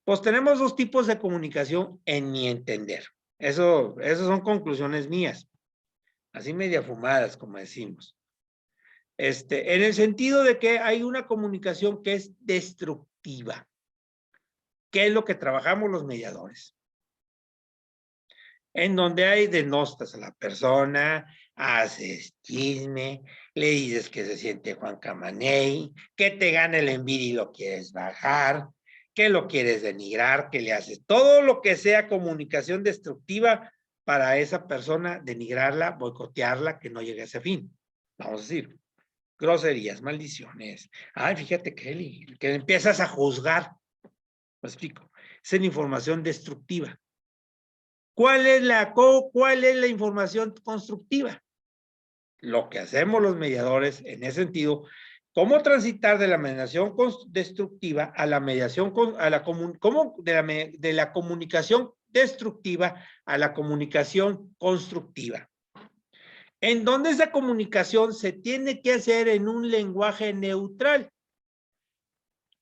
pues tenemos dos tipos de comunicación en mi entender. Esas son conclusiones mías, así media fumadas, como decimos. En el sentido de que hay una comunicación que es destructiva. ¿Qué es lo que trabajamos los mediadores? En donde hay denostas a la persona, haces chisme, le dices que se siente Juan Camaney, que te gana el envidia y lo quieres bajar, que lo quieres denigrar, que le haces todo lo que sea comunicación destructiva para esa persona, denigrarla, boicotearla, que no llegue a ese fin. Vamos a decir, groserías, maldiciones. Ay, fíjate que empiezas a juzgar. Me explico. Es una información destructiva. ¿Cuál es la información constructiva? Lo que hacemos los mediadores en ese sentido, cómo transitar de la mediación destructiva a la mediación, de la comunicación destructiva a la comunicación constructiva. En donde esa comunicación se tiene que hacer en un lenguaje neutral,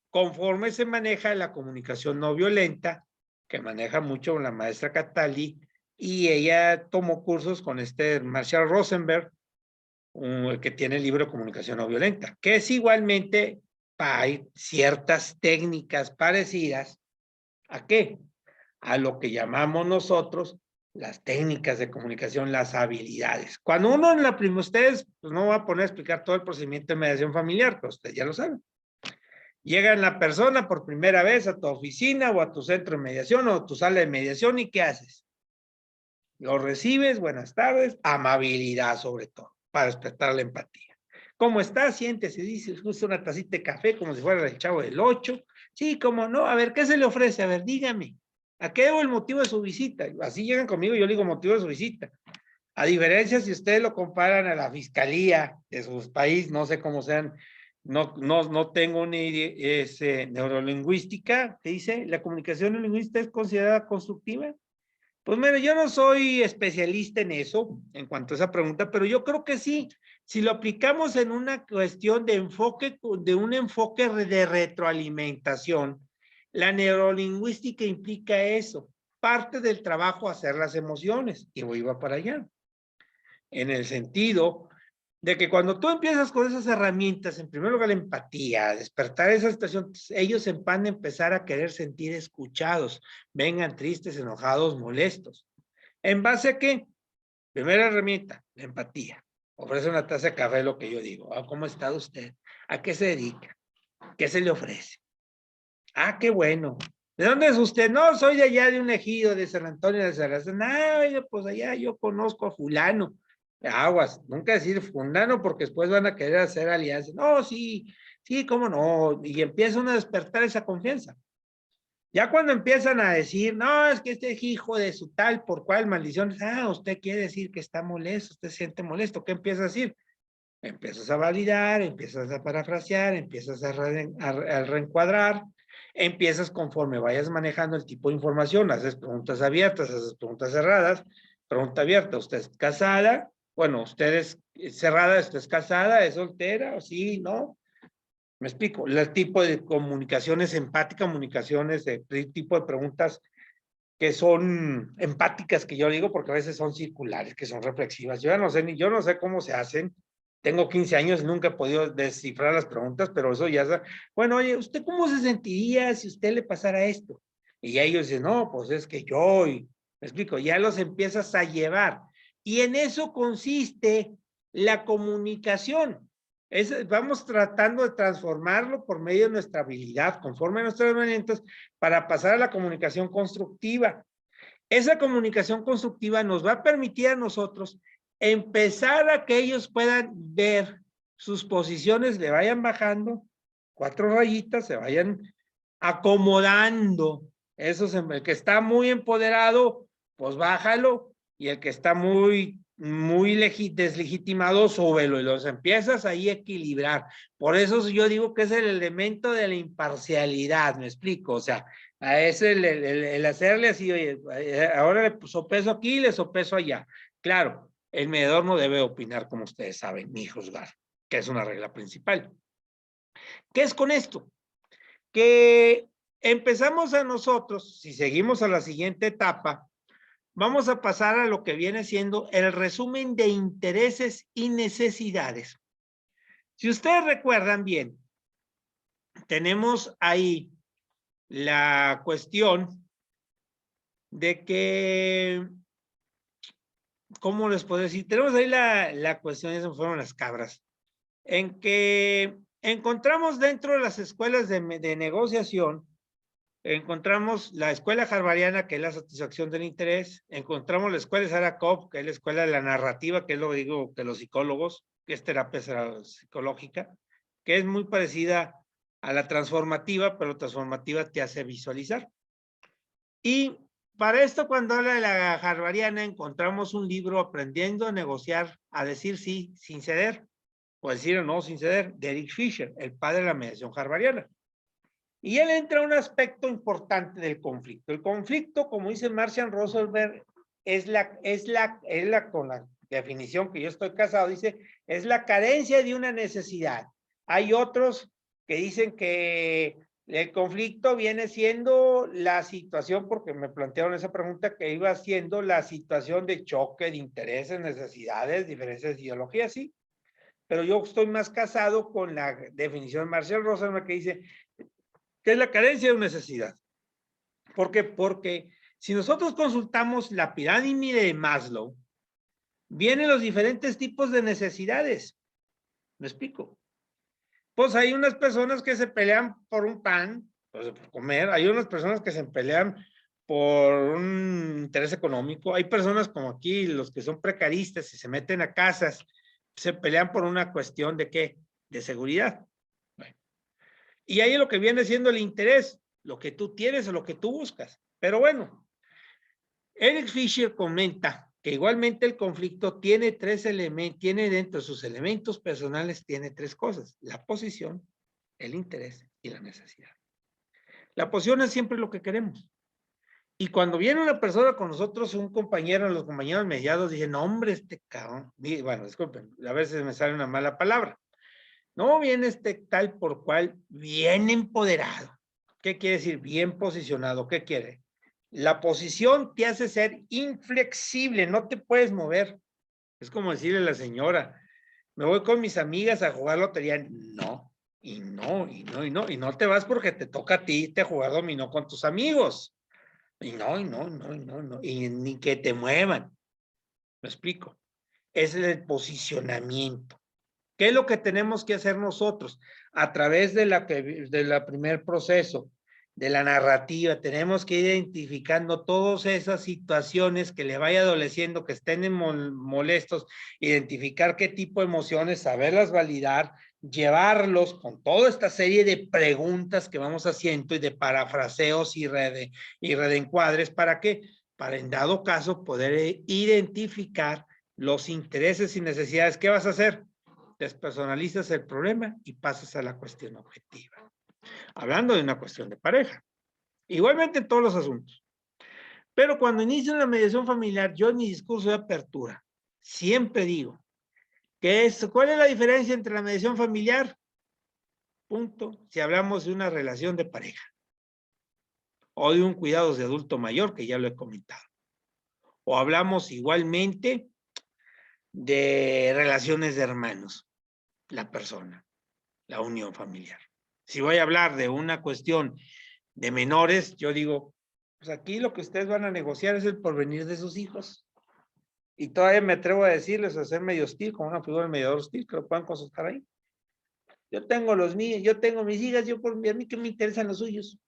conforme se maneja la comunicación no violenta, que maneja mucho la maestra Catali, y ella tomó cursos con Marshall Rosenberg, que tiene el libro de Comunicación no violenta, que es igualmente, hay ciertas técnicas parecidas, ¿a qué? A lo que llamamos nosotros las técnicas de comunicación, las habilidades. Cuando uno en la primera, ustedes, pues no voy a poner a explicar todo el procedimiento de mediación familiar, pero ustedes ya lo saben. Llega la persona por primera vez a tu oficina o a tu centro de mediación o a tu sala de mediación, ¿y qué haces? Lo recibes, buenas tardes, amabilidad sobre todo, para despertar la empatía. ¿Cómo está? Siéntese, dice, justo una tacita de café como si fuera el Chavo del 8. Sí, cómo no, a ver, ¿qué se le ofrece? A ver, dígame. ¿A qué debo el motivo de su visita? Así llegan conmigo, yo le digo motivo de su visita. A diferencia, si ustedes lo comparan a la fiscalía de su país, no sé cómo sean, no tengo una neurolingüística, ¿qué dice? ¿La comunicación neurolingüística es considerada constructiva? Pues mira, yo no soy especialista en eso, en cuanto a esa pregunta, pero yo creo que sí. Si lo aplicamos en una cuestión de enfoque, de un enfoque de retroalimentación, la neurolingüística implica eso. Parte del trabajo hacer las emociones, y voy para allá. En el sentido de que cuando tú empiezas con esas herramientas, en primer lugar la empatía, despertar esa situación, ellos van a empezar a querer sentir escuchados, vengan tristes, enojados, molestos. ¿En base a qué? Primera herramienta, la empatía. Ofrece una taza de café, lo que yo digo. ¿Cómo está usted? ¿A qué se dedica? ¿Qué se le ofrece? Ah, qué bueno. ¿De dónde es usted? No, soy de allá de un ejido de San Antonio de Sarrazán. Ah, pues allá yo conozco a fulano. Aguas, nunca decir fulano porque después van a querer hacer alianzas. No, sí, cómo no. Y empiezan a despertar esa confianza. Ya cuando empiezan a decir, no, es que este es hijo de su tal, por cual maldición. Usted quiere decir que está molesto, usted se siente molesto. ¿Qué empieza a decir? Empiezas a validar, empiezas a parafrasear, empiezas a reencuadrar, empiezas conforme vayas manejando el tipo de información, haces preguntas abiertas, haces preguntas cerradas. Pregunta abierta, ¿usted es casada? Bueno, ¿usted es cerrada? ¿Usted es casada? ¿Es soltera? ¿Sí? ¿No? Me explico. El tipo de comunicaciones empáticas, comunicaciones de tipo de preguntas que son empáticas, que yo digo, porque a veces son circulares, que son reflexivas. Yo no sé cómo se hacen. Tengo 15 años y nunca he podido descifrar las preguntas, pero eso ya es. Bueno, oye, ¿usted cómo se sentiría si usted le pasara esto? Y ellos dicen, no, pues es que yo, y me explico, ya los empiezas a llevar. Y en eso consiste la comunicación. Vamos tratando de transformarlo por medio de nuestra habilidad, conforme a nuestras herramientas, para pasar a la comunicación constructiva. Esa comunicación constructiva nos va a permitir a nosotros empezar a que ellos puedan ver sus posiciones, le vayan bajando, 4 rayitas, se vayan acomodando. Eso es el que está muy empoderado, pues bájalo, y el que está muy muy deslegitimado, súbelo y los empiezas ahí a equilibrar. Por eso yo digo que es el elemento de la imparcialidad, me explico, o sea, es el hacerle así, oye, ahora le sopeso aquí, le sopeso allá. Claro, el mediador no debe opinar, como ustedes saben, ni juzgar, que es una regla principal. ¿Qué es con esto? Que empezamos a nosotros, si seguimos a la siguiente etapa, vamos a pasar a lo que viene siendo el resumen de intereses y necesidades. Si ustedes recuerdan bien, tenemos ahí la cuestión de que, ¿cómo les puedo decir? Tenemos ahí la cuestión, ya se me fueron las cabras, en que encontramos dentro de las escuelas de negociación, encontramos la escuela harvariana, que es la satisfacción del interés, encontramos la escuela Sarah Kopp, que es la escuela de la narrativa, que es lo que digo que los psicólogos, que es terapia psicológica, que es muy parecida a la transformativa, pero la transformativa te hace visualizar. Y para esto, cuando habla de la harvariana, encontramos un libro, Aprendiendo a negociar, a decir sí sin ceder, o decir no sin ceder, de Eric Fisher, el padre de la mediación harvariana. Y él entra a un aspecto importante del conflicto. El conflicto, como dice Marshall Rosenberg, con la definición que yo estoy casado, dice, es la carencia de una necesidad. Hay otros que dicen que el conflicto viene siendo la situación, porque me plantearon esa pregunta, que iba siendo la situación de choque de intereses, necesidades, diferencias de ideología, sí. Pero yo estoy más casado con la definición de Marshall Rosenberg, que dice que es la carencia de una necesidad. ¿Por qué? Porque si nosotros consultamos la pirámide de Maslow, vienen los diferentes tipos de necesidades. ¿Me explico? Pues hay unas personas que se pelean por un pan, pues por comer, hay unas personas que se pelean por un interés económico, hay personas como aquí, los que son precaristas y se meten a casas, se pelean por una cuestión de ¿qué? De seguridad. Bueno. Y ahí lo que viene siendo el interés, lo que tú tienes o lo que tú buscas. Pero bueno, Eric Fisher comenta que igualmente el conflicto tiene tres elementos, tiene dentro de sus elementos personales, tiene tres cosas: la posición, el interés y la necesidad. La posición es siempre lo que queremos. Y cuando viene una persona con nosotros, un compañero, los compañeros mediados, dicen, no, hombre, este cabrón, bueno, disculpen, a veces me sale una mala palabra. No, viene tal por cual, bien empoderado. ¿Qué quiere decir? Bien posicionado. ¿Qué quiere? La posición te hace ser inflexible, no te puedes mover. Es como decirle a la señora, me voy con mis amigas a jugar lotería. No, y no te vas porque te toca a ti te jugar dominó con tus amigos. Y no, y ni que te muevan. ¿Me explico? Ese es el posicionamiento. ¿Qué es lo que tenemos que hacer nosotros? A través de la primer proceso, de la narrativa, tenemos que ir identificando todas esas situaciones que le vaya adoleciendo, que estén molestos, identificar qué tipo de emociones, saberlas validar, llevarlos con toda esta serie de preguntas que vamos haciendo y de parafraseos y redeencuadres. ¿Para qué? Para en dado caso poder identificar los intereses y necesidades. ¿Qué vas a hacer? Despersonalizas el problema y pasas a la cuestión objetiva. Hablando de una cuestión de pareja. Igualmente en todos los asuntos. Pero cuando inicio una mediación familiar, yo en mi discurso de apertura siempre digo, ¿cuál es la diferencia entre la mediación familiar? Punto. Si hablamos de una relación de pareja. O de un cuidado de adulto mayor, que ya lo he comentado. O hablamos igualmente de relaciones de hermanos, la persona, la unión familiar. Si voy a hablar de una cuestión de menores, yo digo, pues aquí lo que ustedes van a negociar es el porvenir de sus hijos. Y todavía me atrevo a decirles, a hacer medio hostil, como una figura de mediador hostil, que lo puedan consultar ahí. Yo tengo los míos, yo tengo mis hijas, a mí que me interesan los suyos.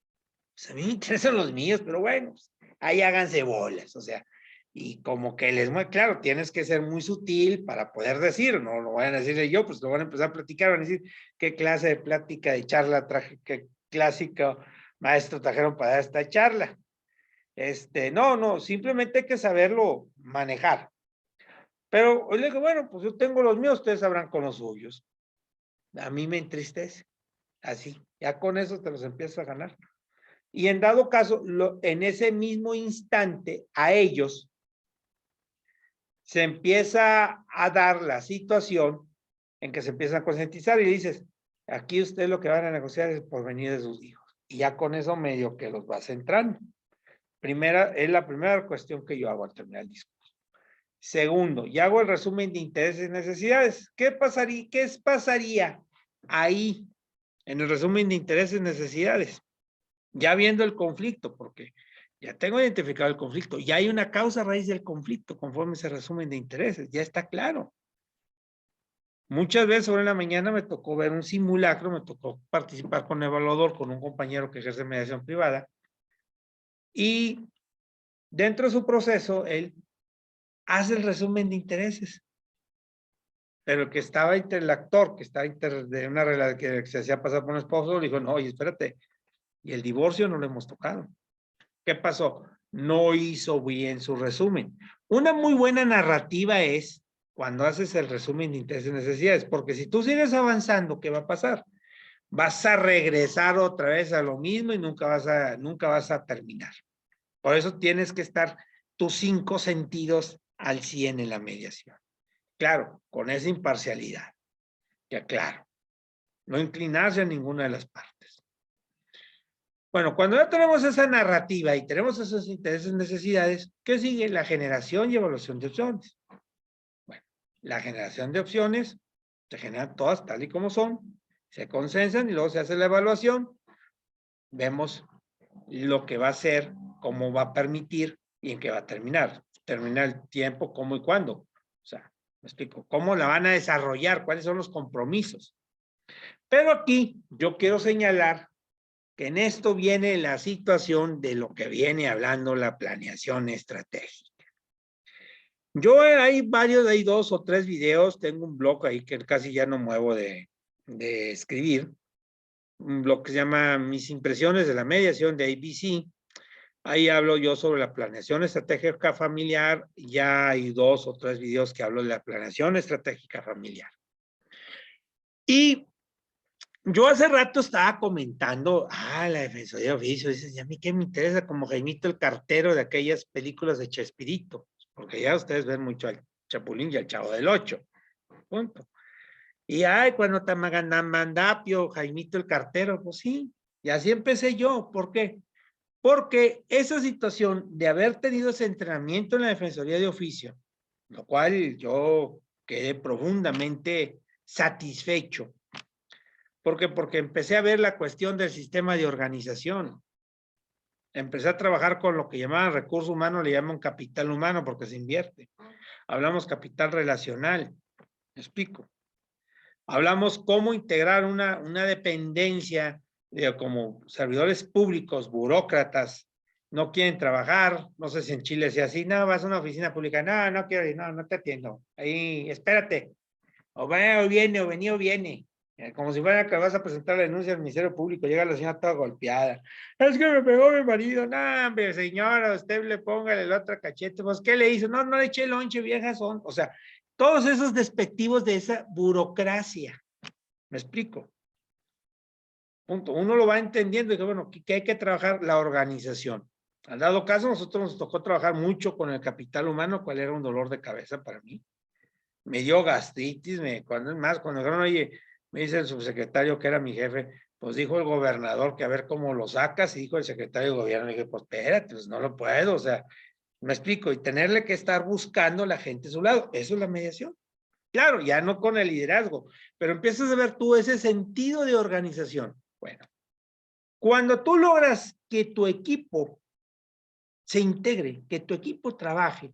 Pues a mí me interesan los míos, pero bueno, pues, ahí háganse bolas, o sea, y como que les mueve, claro, tienes que ser muy sutil para poder decir, no lo vayan a decirle yo, pues lo van a empezar a platicar, van a decir qué clase de plática de charla traje, qué clásico maestro trajeron para esta charla. No, simplemente hay que saberlo manejar. Pero le digo, bueno, pues yo tengo los míos, ustedes sabrán con los suyos. A mí me entristece. Así, ya con eso te los empiezas a ganar. Y en dado caso, en ese mismo instante, a ellos se empieza a dar la situación en que se empiezan a concientizar y dices, aquí usted lo que van a negociar es por venir de sus hijos. Y ya con eso medio que los vas entrando. Es la primera cuestión que yo hago al terminar el discurso. Segundo, ya hago el resumen de intereses y necesidades. ¿Qué pasaría ahí en el resumen de intereses y necesidades? Ya viendo el conflicto, porque ya tengo identificado el conflicto, ya hay una causa raíz del conflicto conforme ese resumen de intereses, ya está claro. Muchas veces sobre la mañana me tocó ver un simulacro, me tocó participar con el evaluador, con un compañero que ejerce mediación privada, y dentro de su proceso, él hace el resumen de intereses. Pero el que estaba el actor, que está de una relación que se hacía pasar por un esposo, le dijo, no, oye, espérate, y el divorcio no lo hemos tocado. ¿Qué pasó? No hizo bien su resumen. Una muy buena narrativa es cuando haces el resumen de intereses y necesidades, porque si tú sigues avanzando, ¿qué va a pasar? Vas a regresar otra vez a lo mismo y nunca vas a terminar. Por eso tienes que estar tus 5 sentidos al 100 en la mediación. Claro, con esa imparcialidad. Ya claro. No inclinarse a ninguna de las partes. Bueno, cuando ya tenemos esa narrativa y tenemos esos intereses y necesidades, ¿qué sigue? La generación y evaluación de opciones. Bueno, la generación de opciones se generan todas tal y como son, se consensan y luego se hace la evaluación. Vemos lo que va a ser, cómo va a permitir y en qué va a terminar. Termina el tiempo, cómo y cuándo. O sea, me explico, cómo la van a desarrollar, cuáles son los compromisos. Pero aquí yo quiero señalar que en esto viene la situación de lo que viene hablando la planeación estratégica. Yo hay 2 o 3 videos, tengo un blog ahí que casi ya no muevo de escribir, un blog que se llama Mis impresiones de la mediación de ABC. Ahí hablo yo sobre la planeación estratégica familiar, ya hay 2 o 3 videos que hablo de la planeación estratégica familiar. Y yo hace rato estaba comentando, la Defensoría de Oficio, dices, y a mí qué me interesa, como Jaimito el Cartero de aquellas películas de Chespirito, porque ya ustedes ven mucho al Chapulín y al Chavo del Ocho, punto. Y cuando Tamagandapio, Jaimito el Cartero, pues sí, y así empecé yo, ¿por qué? Porque esa situación de haber tenido ese entrenamiento en la Defensoría de Oficio, lo cual yo quedé profundamente satisfecho. ¿Por qué? Porque empecé a ver la cuestión del sistema de organización. Empecé a trabajar con lo que llamaban recurso humano, le llaman capital humano porque se invierte. Hablamos capital relacional, ¿me explico? Hablamos cómo integrar una dependencia como servidores públicos, burócratas, no quieren trabajar, no sé si en Chile sea así, no, vas a una oficina pública, no quiero ir, no te atiendo, ahí, espérate, o va o viene, o venía o viene. Como si fuera que vas a presentar la denuncia al Ministerio Público, llega la señora toda golpeada. Es que me pegó mi marido. No, hombre, señora, usted le póngale el otro cachete. Pues, ¿qué le hizo? No le eché lonche, viejas son. O sea, todos esos despectivos de esa burocracia. ¿Me explico? Punto. Uno lo va entendiendo y que, bueno, que hay que trabajar la organización. Al dado caso, nosotros nos tocó trabajar mucho con el capital humano, cual era un dolor de cabeza para mí. Me dio gastritis, cuando dijeron, oye, me dice el subsecretario que era mi jefe, pues dijo el gobernador que a ver cómo lo sacas, y dijo el secretario de gobierno, y dije, pues espérate, pues no lo puedo, o sea, me explico, y tenerle que estar buscando la gente a su lado, eso es la mediación. Claro, ya no con el liderazgo, pero empiezas a ver tú ese sentido de organización. Bueno, cuando tú logras que tu equipo se integre, que tu equipo trabaje,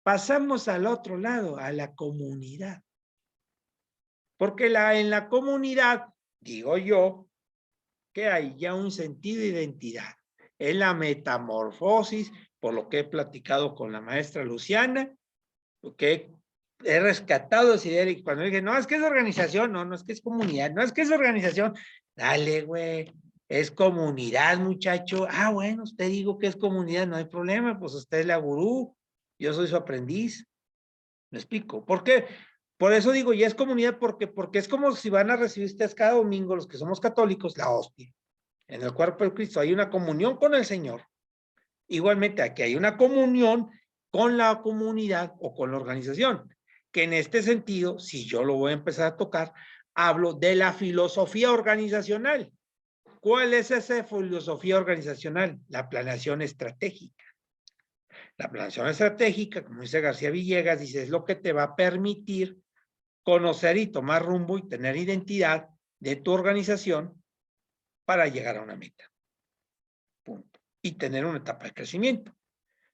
pasamos al otro lado, a la comunidad. Porque en la comunidad, digo yo, que hay ya un sentido de identidad. Es la metamorfosis, por lo que he platicado con la maestra Luciana, que he rescatado esa idea y cuando dije, no, es que es organización, no es que es comunidad, no es que es organización, dale, güey, es comunidad, muchacho. Bueno, usted digo que es comunidad, no hay problema, pues usted es la gurú, yo soy su aprendiz. ¿Me explico? ¿Por qué? Por eso digo, ya es comunidad, porque es como si van a recibir ustedes cada domingo, los que somos católicos, la hostia. En el cuerpo de Cristo hay una comunión con el Señor. Igualmente, aquí hay una comunión con la comunidad o con la organización, que en este sentido, si yo lo voy a empezar a tocar, hablo de la filosofía organizacional. ¿Cuál es esa filosofía organizacional? La planeación estratégica. La planeación estratégica, como dice García Villegas, dice, es lo que te va a permitir conocer y tomar rumbo y tener identidad de tu organización para llegar a una meta. Punto. Y tener una etapa de crecimiento.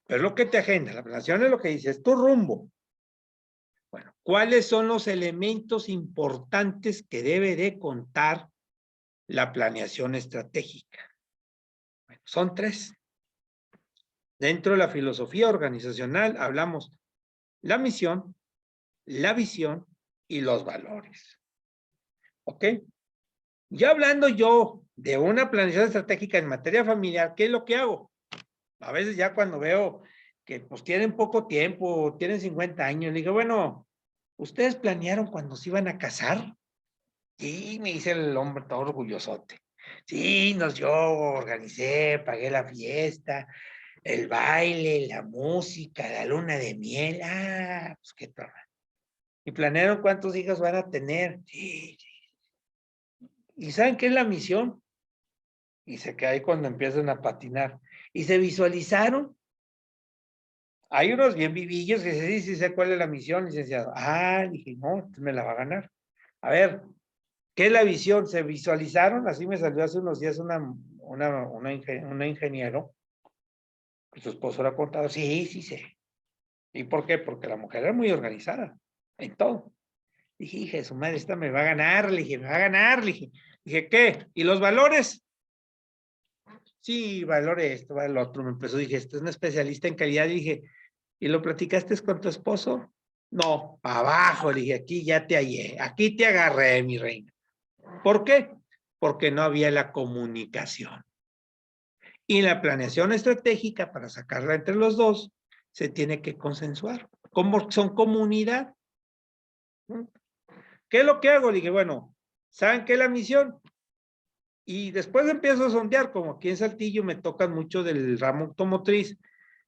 Pero es lo que te agenda. La planeación es lo que dice, es tu rumbo. Bueno, ¿cuáles son los elementos importantes que debe de contar la planeación estratégica? Bueno, son 3. Dentro de la filosofía organizacional hablamos la misión, la visión y los valores. ¿Ok? Ya hablando yo de una planeación estratégica en materia familiar, ¿qué es lo que hago? A veces ya cuando veo que pues tienen poco tiempo, tienen 50 años, le digo, bueno, ¿ustedes planearon cuando se iban a casar? Sí, me dice el hombre todo orgullosote. Sí, yo organicé, pagué la fiesta, el baile, la música, la luna de miel. Ah, pues qué tal. ¿Y planearon cuántos hijos van a tener? Sí, sí. ¿Y saben qué es la misión? Y se cae cuando empiezan a patinar. ¿Y se visualizaron? Hay unos bien vivillos que se dicen, sé cuál es la misión, licenciado. Ah, dije, no, me la va a ganar. A ver, ¿qué es la visión? ¿Se visualizaron? Así me salió hace unos días una ingeniero, que su esposo era contador. Sí, sí sé. ¿Y por qué? Porque la mujer era muy organizada en todo. Dije, hija de su madre, esta me va a ganar, le dije, me va a ganar, le dije. Dije, ¿qué? ¿Y los valores? Sí, valores esto, vale lo otro. Me empezó, dije, este es un especialista en calidad. Dije, ¿y lo platicaste con tu esposo? No, para abajo, le dije, aquí ya te hallé, aquí te agarré, mi reina. ¿Por qué? Porque no había la comunicación. Y la planeación estratégica, para sacarla entre los dos, se tiene que consensuar. Como son comunidad. ¿Qué es lo que hago? Le dije, bueno, ¿saben qué es la misión? Y después empiezo a sondear, como aquí en Saltillo me tocan mucho del ramo automotriz.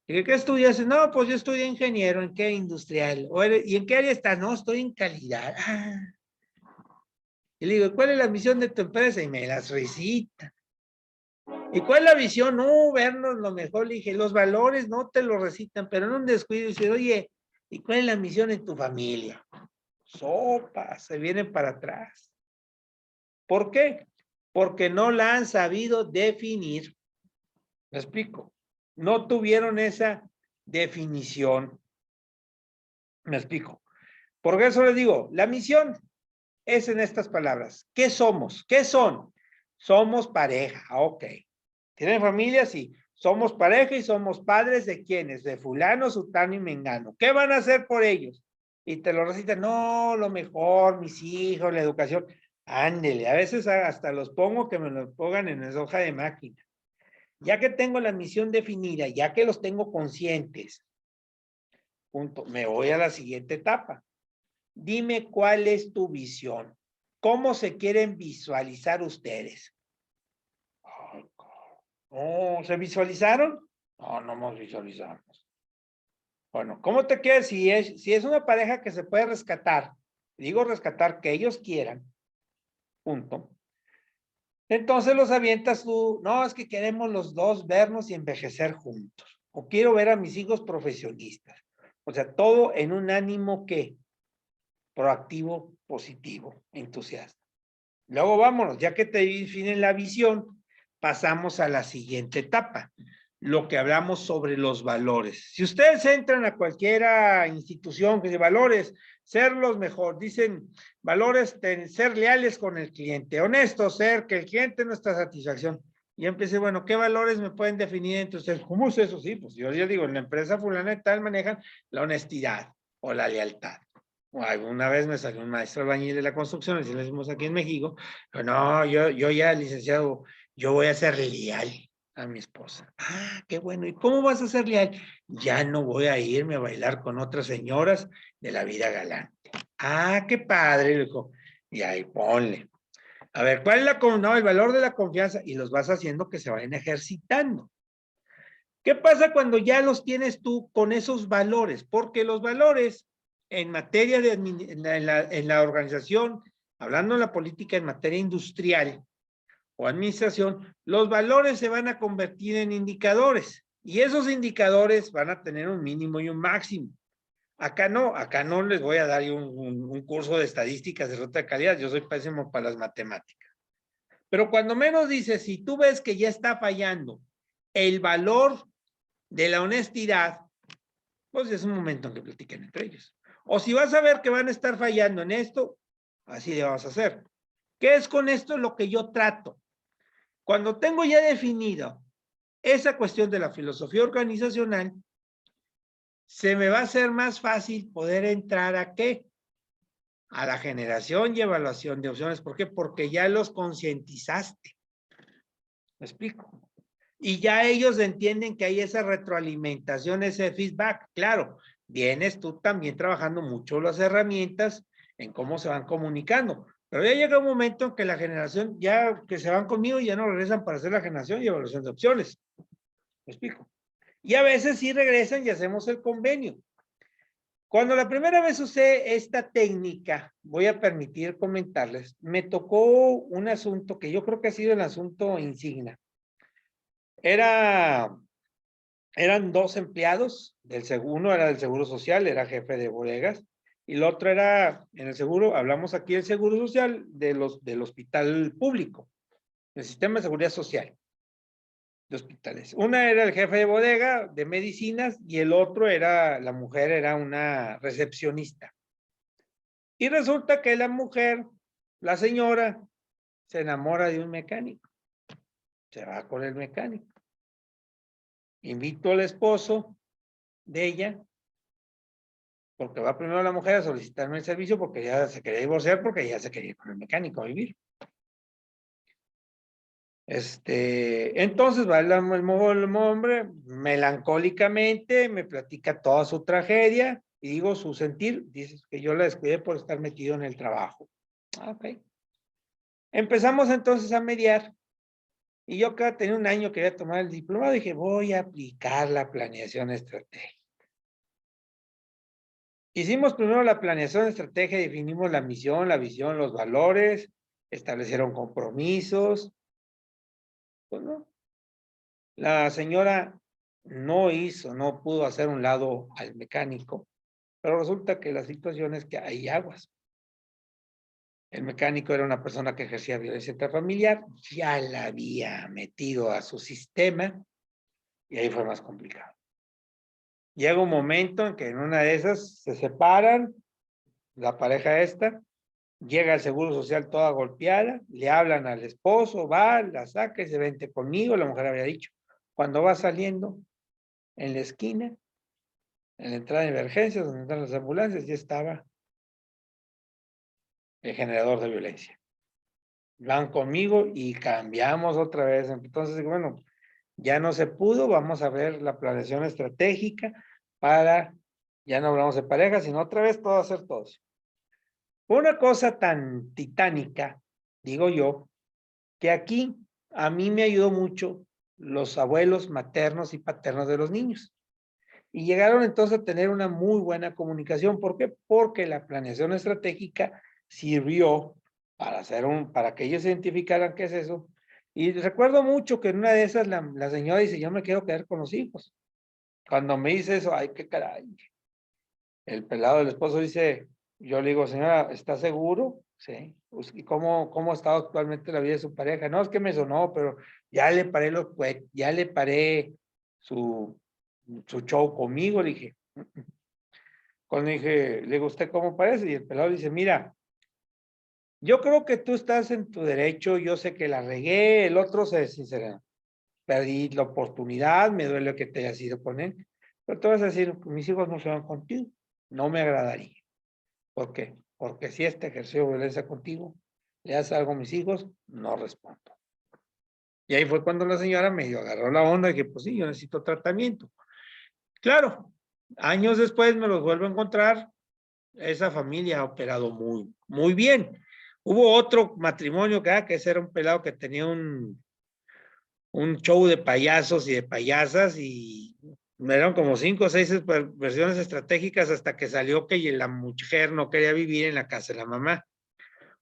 Dije, ¿qué estudias? No, pues yo estudié ingeniero, ¿en qué industrial? ¿Y en qué área estás? No, estoy en calidad. Ah. Y le digo, ¿cuál es la misión de tu empresa? Y me las recita. ¿Y cuál es la visión? No, vernos lo mejor. Le dije, los valores no te lo recitan, pero en un descuido dice, oye, ¿y cuál es la misión en tu familia? Sopa, se vienen para atrás. ¿Por qué? Porque no la han sabido definir. ¿Me explico? No tuvieron esa definición. ¿Me explico? Por eso les digo, la misión es en estas palabras. ¿Qué somos? ¿Qué son? Somos pareja, ok. ¿Tienen familia? Sí. Somos pareja y somos padres de quiénes, de fulano, sutano y mengano. ¿Qué van a hacer por ellos? Y te lo recitan, no, lo mejor, mis hijos, la educación. Ándele, a veces hasta los pongo que me los pongan en esa hoja de máquina. Ya que tengo la misión definida, ya que los tengo conscientes, punto, me voy a la siguiente etapa. Dime cuál es tu visión. ¿Cómo se quieren visualizar ustedes? Oh, ¿se visualizaron? No, no nos visualizamos. Bueno, ¿cómo te quieres? Si es una pareja que se puede rescatar, digo rescatar que ellos quieran, punto. Entonces los avientas tú, no, es que queremos los dos vernos y envejecer juntos. O quiero ver a mis hijos profesionistas. O sea, todo en un ánimo que proactivo, positivo, entusiasta. Luego vámonos, ya que te definen la visión, pasamos a la siguiente etapa, lo que hablamos sobre los valores. Si ustedes entran a cualquier institución que de valores, ser los mejor, dicen valores, ser leales con el cliente, honestos, ser que el cliente no está satisfacción. Y empecé, bueno, ¿qué valores me pueden definir entre ustedes? ¿Cómo es eso? Sí, pues yo digo, en la empresa fulana y tal manejan la honestidad o la lealtad. Alguna vez me salió un maestro albañil de la construcción, así lo decimos aquí en México, pero no, yo ya, licenciado, yo voy a ser leal a mi esposa. Ah, qué bueno. ¿Y cómo vas a ser leal? Ya no voy a irme a bailar con otras señoras de la vida galante. Ah, qué padre, le dijo. Y ahí ponle. A ver, ¿cuál es no, el valor de la confianza? Y los vas haciendo que se vayan ejercitando. ¿Qué pasa cuando ya los tienes tú con esos valores? Porque los valores en materia de en la organización, hablando de la política en materia industrial o administración, los valores se van a convertir en indicadores y esos indicadores van a tener un mínimo y un máximo. Acá no les voy a dar un curso de estadísticas de ruta de calidad, yo soy pésimo para las matemáticas. Pero cuando menos dices, si tú ves que ya está fallando el valor de la honestidad, pues es un momento en que platiquen entre ellos. O si vas a ver que van a estar fallando en esto, así le vamos a hacer. ¿Qué es con esto lo que yo trato? Cuando tengo ya definido esa cuestión de la filosofía organizacional, se me va a hacer más fácil poder entrar a ¿qué? A la generación y evaluación de opciones. ¿Por qué? Porque ya los concientizaste. ¿Me explico? Y ya ellos entienden que hay esa retroalimentación, ese feedback. Claro, vienes tú también trabajando mucho las herramientas en cómo se van comunicando. Pero ya llega un momento en que la generación, ya que se van conmigo, ya no regresan para hacer la generación y evaluación de opciones. ¿Me explico? Y a veces sí regresan y hacemos el convenio. Cuando la primera vez usé esta técnica, voy a permitir comentarles, me tocó un asunto que yo creo que ha sido el asunto insignia. Eran dos empleados, uno era del Seguro Social, era jefe de bodegas, y el otro era, en el seguro, hablamos aquí del Seguro Social, del hospital público, del sistema de seguridad social de hospitales. Una era el jefe de bodega de medicinas y el otro era, la mujer era una recepcionista. Y resulta que la mujer, la señora, se enamora de un mecánico. Se va con el mecánico. Invito al esposo de ella, porque va primero la mujer a solicitarme el servicio porque ya se quería divorciar, porque ya se quería ir con el mecánico a vivir. Entonces va el hombre melancólicamente, me platica toda su tragedia y digo su sentir, dice que yo la descuidé por estar metido en el trabajo. Ok. Empezamos entonces a mediar y yo tenía un año que quería tomar el diploma, dije voy a aplicar la planeación estratégica. Hicimos primero la planeación estratégica, definimos la misión, la visión, los valores, establecieron compromisos. Pues no, la señora no pudo hacer un lado al mecánico, pero resulta que la situación es que hay aguas. El mecánico era una persona que ejercía violencia intrafamiliar, ya la había metido a su sistema y ahí fue más complicado. Llega un momento en que en una de esas se separan, la pareja esta, llega al Seguro Social toda golpeada, le hablan al esposo, va, la saca y se vente conmigo, la mujer había dicho. Cuando va saliendo, en la esquina, en la entrada de emergencias, donde están las ambulancias, ya estaba el generador de violencia. Van conmigo y cambiamos otra vez. Entonces, bueno, ya no se pudo, vamos a ver la planeación estratégica para, ya no hablamos de pareja, sino otra vez todo hacer todos. Una cosa tan titánica, digo yo, que aquí a mí me ayudó mucho los abuelos maternos y paternos de los niños. Y llegaron entonces a tener una muy buena comunicación. ¿Por qué? Porque la planeación estratégica sirvió para que ellos identificaran qué es eso. Y recuerdo mucho que en una de esas la señora dice, yo me quiero quedar con los hijos. Cuando me dice eso, ay, qué caray. El pelado del esposo dice, yo le digo, señora, ¿está seguro? Sí. ¿Y cómo está actualmente la vida de su pareja? No, es que me sonó, pero ya le paré ya le paré su show conmigo, le dije. Cuando le digo, ¿usted cómo parece? Y el pelado dice, mira, yo creo que tú estás en tu derecho, yo sé que la regué, el otro se sinceró. Perdí la oportunidad, me duele que te hayas ido con él, pero te vas a decir, mis hijos no se van contigo, no me agradaría. ¿Por qué? Porque si ejerció violencia contigo, le hace algo a mis hijos, no respondo. Y ahí fue cuando la señora medio agarró la onda y que pues sí, yo necesito tratamiento. Claro, años después me los vuelvo a encontrar. Esa familia ha operado muy, muy bien. Hubo otro matrimonio que ese era un pelado que tenía un show de payasos y de payasas y eran como 5 o 6 versiones estratégicas hasta que salió que la mujer no quería vivir en la casa de la mamá.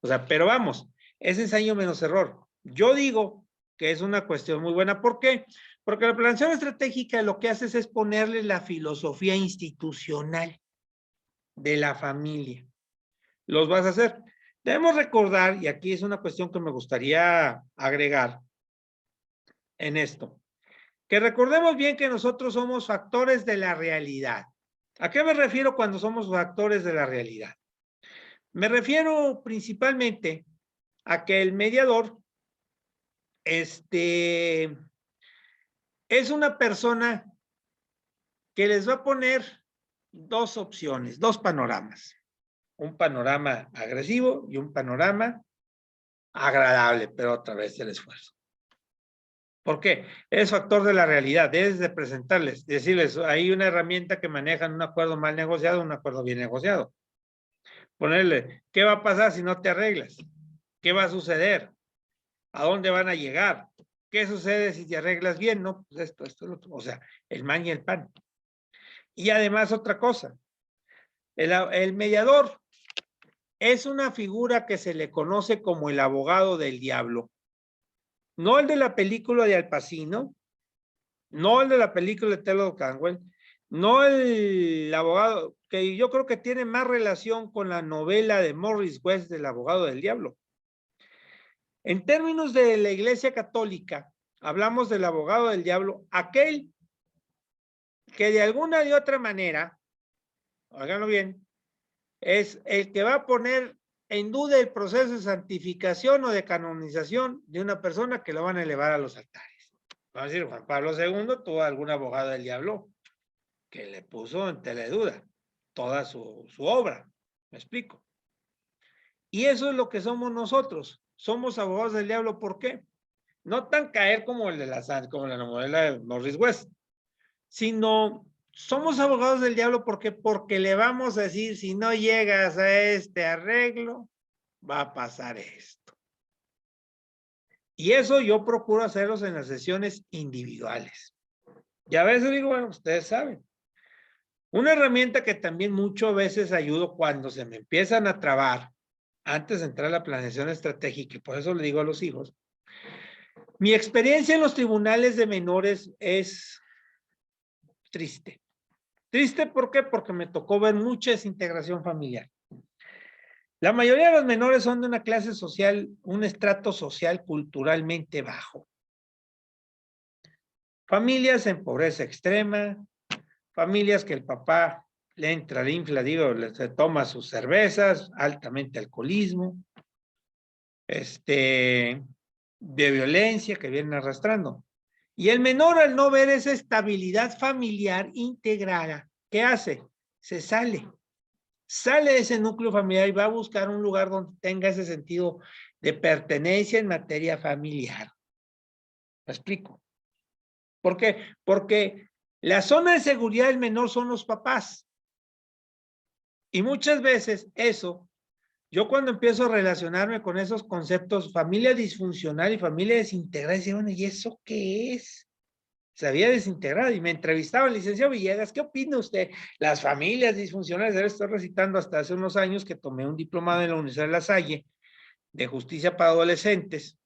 O sea, pero vamos, es ensayo menos error. Yo digo que es una cuestión muy buena. ¿Por qué? Porque la planeación estratégica lo que hace es ponerle la filosofía institucional de la familia. Los vas a hacer. Debemos recordar, y aquí es una cuestión que me gustaría agregar en esto, que recordemos bien que nosotros somos factores de la realidad. ¿A qué me refiero cuando somos factores de la realidad? Me refiero principalmente a que el mediador es una persona que les va a poner dos opciones, dos panoramas. Un panorama agresivo y un panorama agradable, pero a través del esfuerzo. ¿Por qué? Es factor de la realidad, debes de presentarles, decirles, hay una herramienta que manejan un acuerdo mal negociado, un acuerdo bien negociado. Ponerle, ¿qué va a pasar si no te arreglas? ¿Qué va a suceder? ¿A dónde van a llegar? ¿Qué sucede si te arreglas bien? No, pues esto, lo otro. O sea, el man y el pan. Y además otra cosa, el mediador es una figura que se le conoce como el abogado del diablo. No el de la película de Al Pacino, no el de la película de Taylor Canwell, no el abogado, que yo creo que tiene más relación con la novela de Morris West del abogado del diablo. En términos de la Iglesia Católica, hablamos del abogado del diablo, aquel que de alguna y otra manera, háganlo bien, es el que va a poner en duda el proceso de santificación o de canonización de una persona que lo van a elevar a los altares. Vamos a decir, Juan Pablo II tuvo algún abogado del diablo que le puso en tela de duda toda su obra. ¿Me explico? Y eso es lo que somos nosotros. Somos abogados del diablo. ¿Por qué? No tan caer como la novela de Morris West, sino somos abogados del diablo porque le vamos a decir, si no llegas a este arreglo, va a pasar esto. Y eso yo procuro hacerlos en las sesiones individuales. Y a veces digo, bueno, ustedes saben. Una herramienta que también muchas veces ayudo cuando se me empiezan a trabar, antes de entrar a la planeación estratégica, y por eso le digo a los hijos, mi experiencia en los tribunales de menores es triste. Triste, ¿por qué? Porque me tocó ver mucha desintegración familiar. La mayoría de los menores son de una clase social, un estrato social culturalmente bajo. Familias en pobreza extrema, familias que el papá le entra al infla, se toma sus cervezas, altamente alcoholismo, de violencia que vienen arrastrando. Y el menor, al no ver esa estabilidad familiar integrada, ¿qué hace? Se sale de ese núcleo familiar y va a buscar un lugar donde tenga ese sentido de pertenencia en materia familiar. ¿Me explico? ¿Por qué? Porque la zona de seguridad del menor son los papás. Y muchas veces eso, yo cuando empiezo a relacionarme con esos conceptos, familia disfuncional y familia desintegrada, decía, bueno, ¿y eso qué es? Se había desintegrado y me entrevistaba el licenciado Villegas. ¿Qué opina usted? Las familias disfuncionales, estoy recitando hasta hace unos años que tomé un diplomado en la Universidad de La Salle de justicia para adolescentes.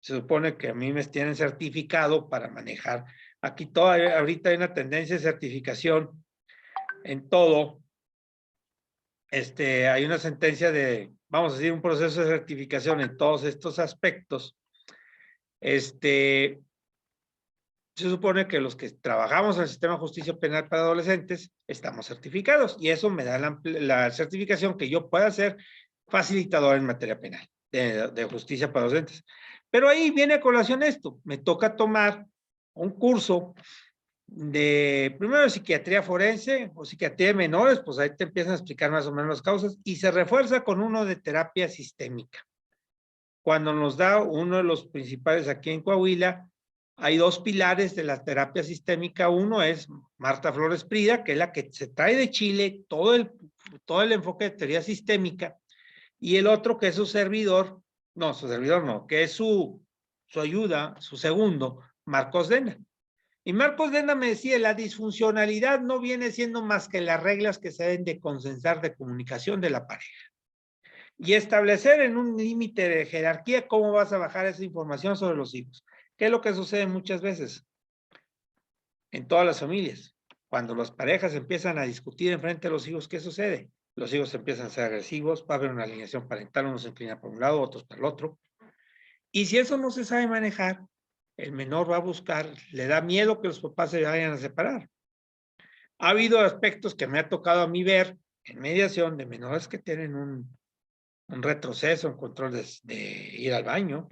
Se supone que a mí me tienen certificado para manejar. Aquí ahorita hay una tendencia de certificación en todo. Hay una sentencia de, vamos a decir, un proceso de certificación en todos estos aspectos. Se supone que los que trabajamos en el sistema de justicia penal para adolescentes estamos certificados y eso me da la certificación que yo pueda ser facilitador en materia penal de justicia para adolescentes. Pero ahí viene a colación esto, me toca tomar un curso primero de psiquiatría forense o psiquiatría de menores, pues ahí te empiezan a explicar más o menos las causas y se refuerza con uno de terapia sistémica. cuando nos da uno de los principales aquí en Coahuila, hay dos pilares de la terapia sistémica. Uno es Marta Flores Prida, que es la que se trae de Chile todo el enfoque de teoría sistémica, y el otro que es su servidor no, que es su ayuda, su segundo, Marcos Dena. Y Marcos Dena me decía, la disfuncionalidad no viene siendo más que las reglas que se deben de consensar de comunicación de la pareja. Y establecer en un límite de jerarquía cómo vas a bajar esa información sobre los hijos. ¿Qué es lo que sucede muchas veces? En todas las familias. Cuando las parejas empiezan a discutir en frente a los hijos, ¿qué sucede? Los hijos empiezan a ser agresivos, va a haber una alineación parental, uno se inclina por un lado, otros para el otro. Y si eso no se sabe manejar, el menor va a buscar, le da miedo que los papás se vayan a separar. Ha habido aspectos que me ha tocado a mí ver en mediación de menores que tienen un retroceso, un control de ir al baño.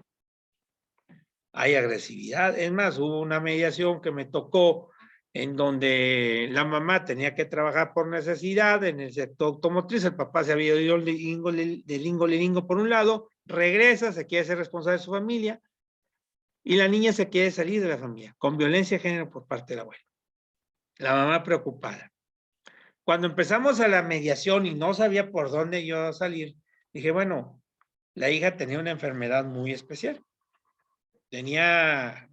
Hay agresividad. Es más, hubo una mediación que me tocó en donde la mamá tenía que trabajar por necesidad en el sector automotriz, el papá se había ido de lingo por un lado, regresa, se quiere ser responsable de su familia, y la niña se quiere salir de la familia, con violencia de género por parte del abuelo. La mamá preocupada. Cuando empezamos a la mediación y no sabía por dónde yo salir, dije, bueno, la hija tenía una enfermedad muy especial. Tenía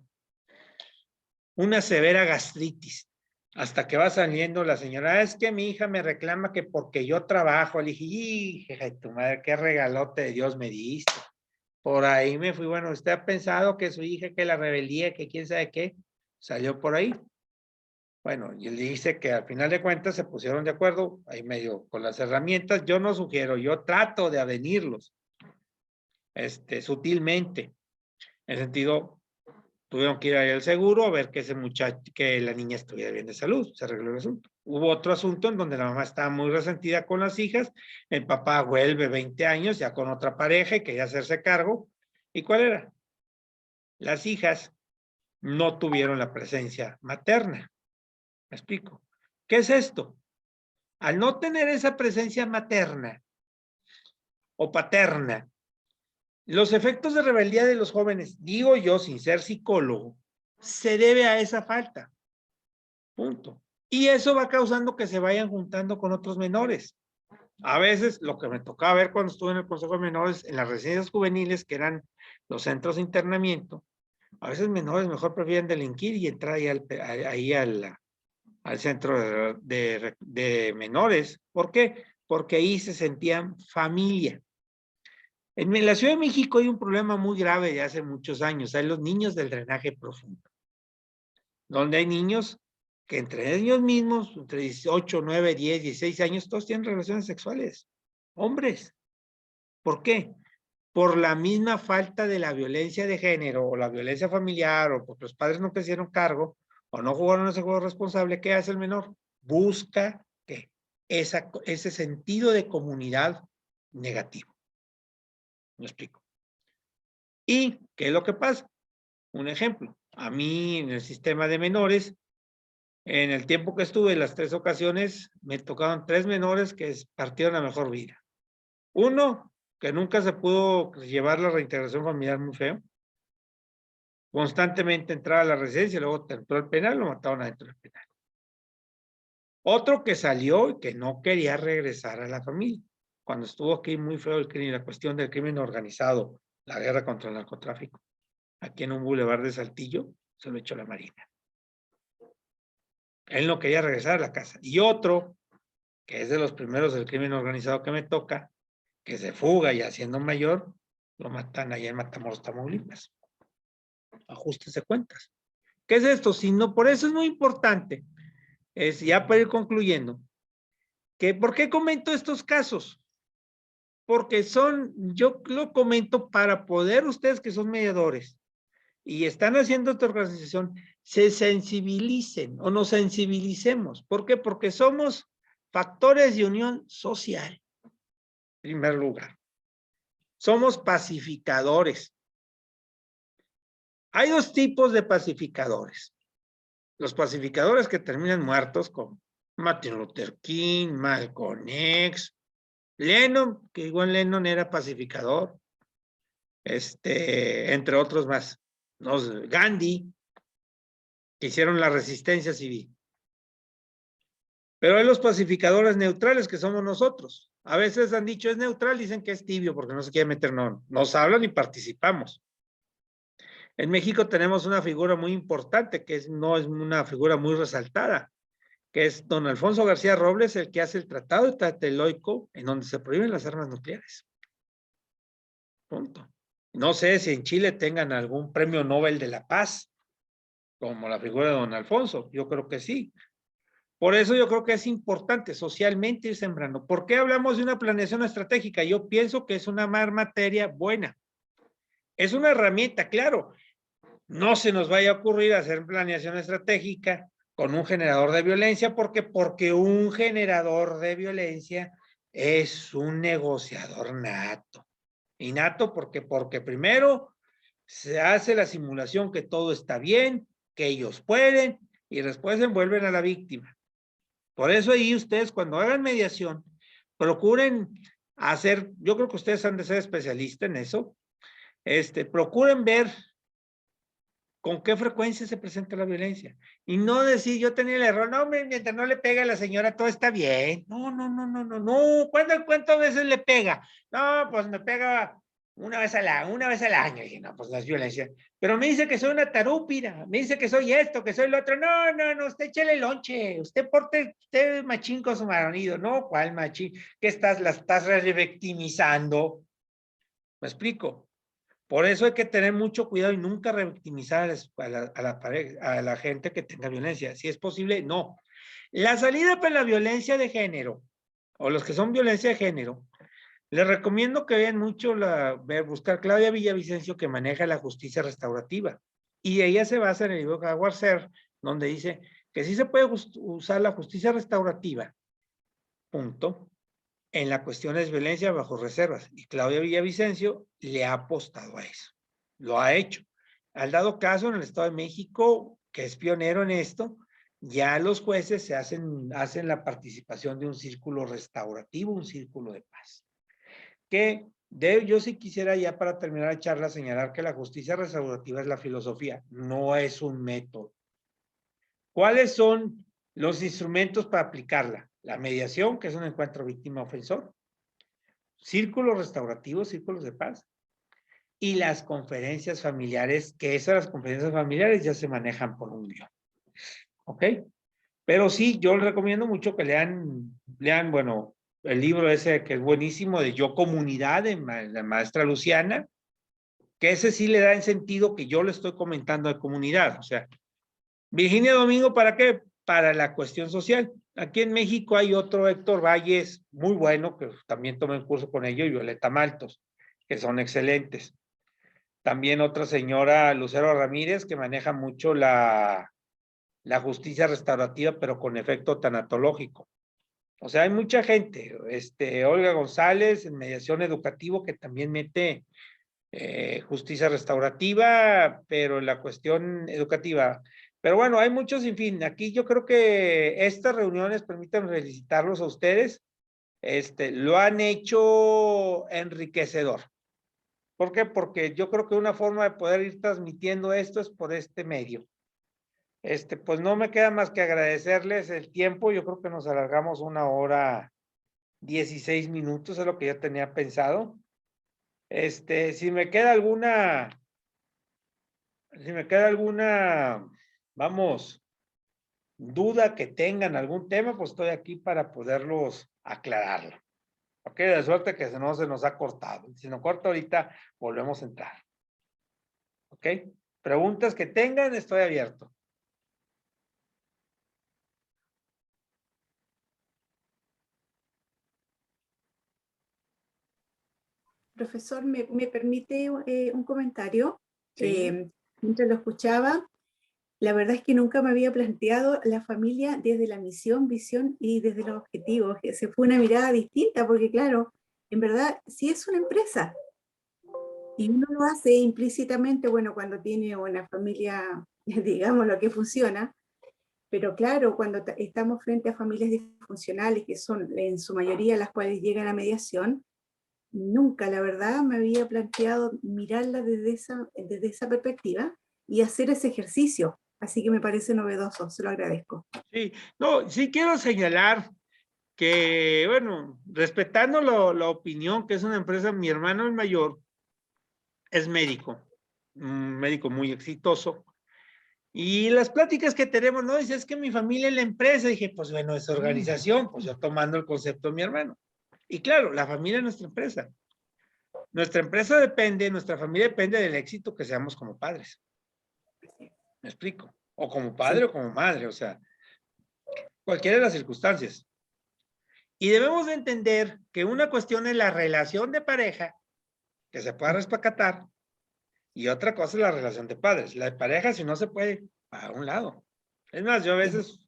una severa gastritis, hasta que va saliendo la señora, es que mi hija me reclama que porque yo trabajo. Le dije, hija de tu madre, qué regalote de Dios me diste. Por ahí me fui, bueno, ¿usted ha pensado que su hija, que la rebeldía, que quién sabe qué, salió por ahí? Bueno, y él dice que al final de cuentas se pusieron de acuerdo, ahí medio con las herramientas. Yo no sugiero, yo trato de avenirlos, sutilmente, en el sentido, tuvieron que ir ahí al seguro a ver que ese muchacho, que la niña estuviera bien de salud, se arregló el asunto. Hubo otro asunto en donde la mamá estaba muy resentida con las hijas, el papá vuelve 20 años ya con otra pareja y quería hacerse cargo. ¿Y cuál era? Las hijas no tuvieron la presencia materna. ¿Me explico? ¿Qué es esto? Al no tener esa presencia materna o paterna, los efectos de rebeldía de los jóvenes, digo yo sin ser psicólogo, se debe a esa falta. Punto. Y eso va causando que se vayan juntando con otros menores. A veces, lo que me tocaba ver cuando estuve en el Consejo de Menores, en las residencias juveniles, que eran los centros de internamiento, a veces menores mejor prefieren delinquir y entrar ahí al centro de menores. ¿Por qué? Porque ahí se sentían familia. En la Ciudad de México hay un problema muy grave de hace muchos años. Hay los niños del drenaje profundo, donde hay niños que entre ellos mismos, entre 18, 9, 10, 16 años, todos tienen relaciones sexuales. Hombres. ¿Por qué? Por la misma falta de la violencia de género o la violencia familiar, o porque los padres no se hicieron cargo o no jugaron ese juego responsable. ¿Qué hace el menor? Busca ¿qué? Ese sentido de comunidad negativo. ¿Me explico? ¿Y qué es lo que pasa? Un ejemplo. A mí en el sistema de menores, en el tiempo que estuve, en las 3 ocasiones, me tocaron 3 menores que partieron la mejor vida. Uno, que nunca se pudo llevar la reintegración familiar, muy feo. Constantemente entraba a la residencia, luego entró al penal, lo mataron adentro del penal. Otro que salió y que no quería regresar a la familia. Cuando estuvo aquí muy feo el crimen, la cuestión del crimen organizado, la guerra contra el narcotráfico, aquí en un bulevar de Saltillo, se lo echó la Marina. Él no quería regresar a la casa. Y otro, que es de los primeros del crimen organizado que me toca, que se fuga y haciendo mayor, lo matan allá en Matamoros, Tamaulipas. Ajustes cuentas. ¿Qué es esto? Sino por eso es muy importante, es ya para ir concluyendo, que ¿por qué comento estos casos? Porque yo lo comento para poder ustedes que son mediadores y están haciendo esta organización, se sensibilicen o nos sensibilicemos. ¿Por qué? Porque somos factores de unión social, en primer lugar. Somos pacificadores. Hay 2 tipos de pacificadores. Los pacificadores que terminan muertos, como Martin Luther King, Malcolm X, Lennon, que igual Lennon era pacificador. entre otros más. Gandhi, que hicieron la resistencia civil. Pero hay los pacificadores neutrales, que somos nosotros. A veces han dicho es neutral, dicen que es tibio porque no se quiere meter, no. Nos hablan y participamos. En México tenemos una figura muy importante, que no es una figura muy resaltada, que es don Alfonso García Robles, el que hace el Tratado de Tlatelolco, en donde se prohíben las armas nucleares. Punto. No sé si en Chile tengan algún premio Nobel de la Paz, como la figura de don Alfonso. Yo creo que sí. Por eso yo creo que es importante socialmente ir sembrando. ¿Por qué hablamos de una planeación estratégica? Yo pienso que es una materia buena. Es una herramienta, claro. No se nos vaya a ocurrir hacer planeación estratégica con un generador de violencia, porque un generador de violencia es un negociador nato. Y nato porque primero se hace la simulación que todo está bien, que ellos pueden, y después envuelven a la víctima. Por eso ahí ustedes cuando hagan mediación, procuren hacer, yo creo que ustedes han de ser especialistas en eso, procuren ver con qué frecuencia se presenta la violencia. Y no decir, yo tenía el error, no, mientras no le pega a la señora, todo está bien. No. ¿Cuántas veces le pega? No, pues me pega una vez al año. Y no, pues no es violencia. Pero me dice que soy una tarúpida, me dice que soy esto, que soy lo otro. No, usted échale lonche, usted machín con su marido. No, ¿cuál machín? ¿Qué la estás revictimizando? ¿Me explico? Por eso hay que tener mucho cuidado y nunca revictimizar a la gente que tenga violencia. Si es posible, no. La salida para la violencia de género, o los que son violencia de género, les recomiendo que vean mucho buscar Claudia Villavicencio, que maneja la justicia restaurativa. Y ella se basa en el libro de Howard Ser, donde dice que sí se puede usar la justicia restaurativa, punto, en la cuestión de violencia bajo reservas. Y Claudia Villavicencio le ha apostado a eso. Lo ha hecho. Al dado caso en el Estado de México, que es pionero en esto, ya los jueces hacen la participación de un círculo restaurativo, un círculo de paz. Yo sí quisiera ya para terminar la charla señalar que la justicia restaurativa es la filosofía, no es un método. ¿Cuáles son los instrumentos para aplicarla? La mediación, que es un encuentro víctima-ofensor, círculos restaurativos, círculos de paz, y las conferencias familiares, que las conferencias familiares ya se manejan por un guión. ¿Ok? Pero sí, yo les recomiendo mucho que lean, bueno, el libro ese que es buenísimo, de Yo Comunidad, de la maestra Luciana, que ese sí le da en sentido que yo le estoy comentando de comunidad. O sea, Virginia Domingo, ¿para qué? Para la cuestión social. Aquí en México hay otro Héctor Valles, muy bueno, que también tomé un curso con ellos, y Violeta Maltos, que son excelentes. También otra señora, Lucero Ramírez, que maneja mucho la justicia restaurativa, pero con efecto tanatológico. O sea, hay mucha gente. Olga González, en mediación educativo, que también mete justicia restaurativa, pero en la cuestión educativa. Pero bueno, hay muchos, en fin. Aquí yo creo que estas reuniones, permítanme felicitarlos a ustedes, lo han hecho enriquecedor. ¿Por qué? Porque yo creo que una forma de poder ir transmitiendo esto es por este medio. Pues no me queda más que agradecerles el tiempo. Yo creo que nos alargamos 1:16, es lo que yo tenía pensado. Si me queda alguna, vamos, duda que tengan algún tema, pues estoy aquí para poderlos aclararlo. Ok, de suerte que no se nos ha cortado. Si no corta ahorita, volvemos a entrar. Ok, preguntas que tengan, estoy abierto. Profesor, ¿me permite un comentario? Sí. Mientras lo escuchaba, la verdad es que nunca me había planteado la familia desde la misión, visión y desde los objetivos. Se fue una mirada distinta porque, claro, en verdad sí es una empresa. Y uno lo hace implícitamente, bueno, cuando tiene una familia, digamos, lo que funciona. Pero claro, cuando estamos frente a familias disfuncionales, que son en su mayoría las cuales llegan a mediación, nunca, la verdad, me había planteado mirarla desde esa perspectiva y hacer ese ejercicio. Así que me parece novedoso, se lo agradezco. Sí, no, sí quiero señalar que, bueno, respetando la opinión que es una empresa, mi hermano el mayor es médico, un médico muy exitoso. Y las pláticas que tenemos, no, dice, es que mi familia es la empresa. Dije, pues bueno, es organización, pues yo tomando el concepto de mi hermano. Y claro, la familia es nuestra empresa. Nuestra empresa depende, nuestra familia depende del éxito que seamos como padres. ¿Me explico? O como padre Sí. o como madre, o sea, cualquiera de las circunstancias. Y debemos de entender que una cuestión es la relación de pareja, que se pueda rescatar, y otra cosa es la relación de padres. La de pareja, si no se puede, a un lado. Es más, yo a veces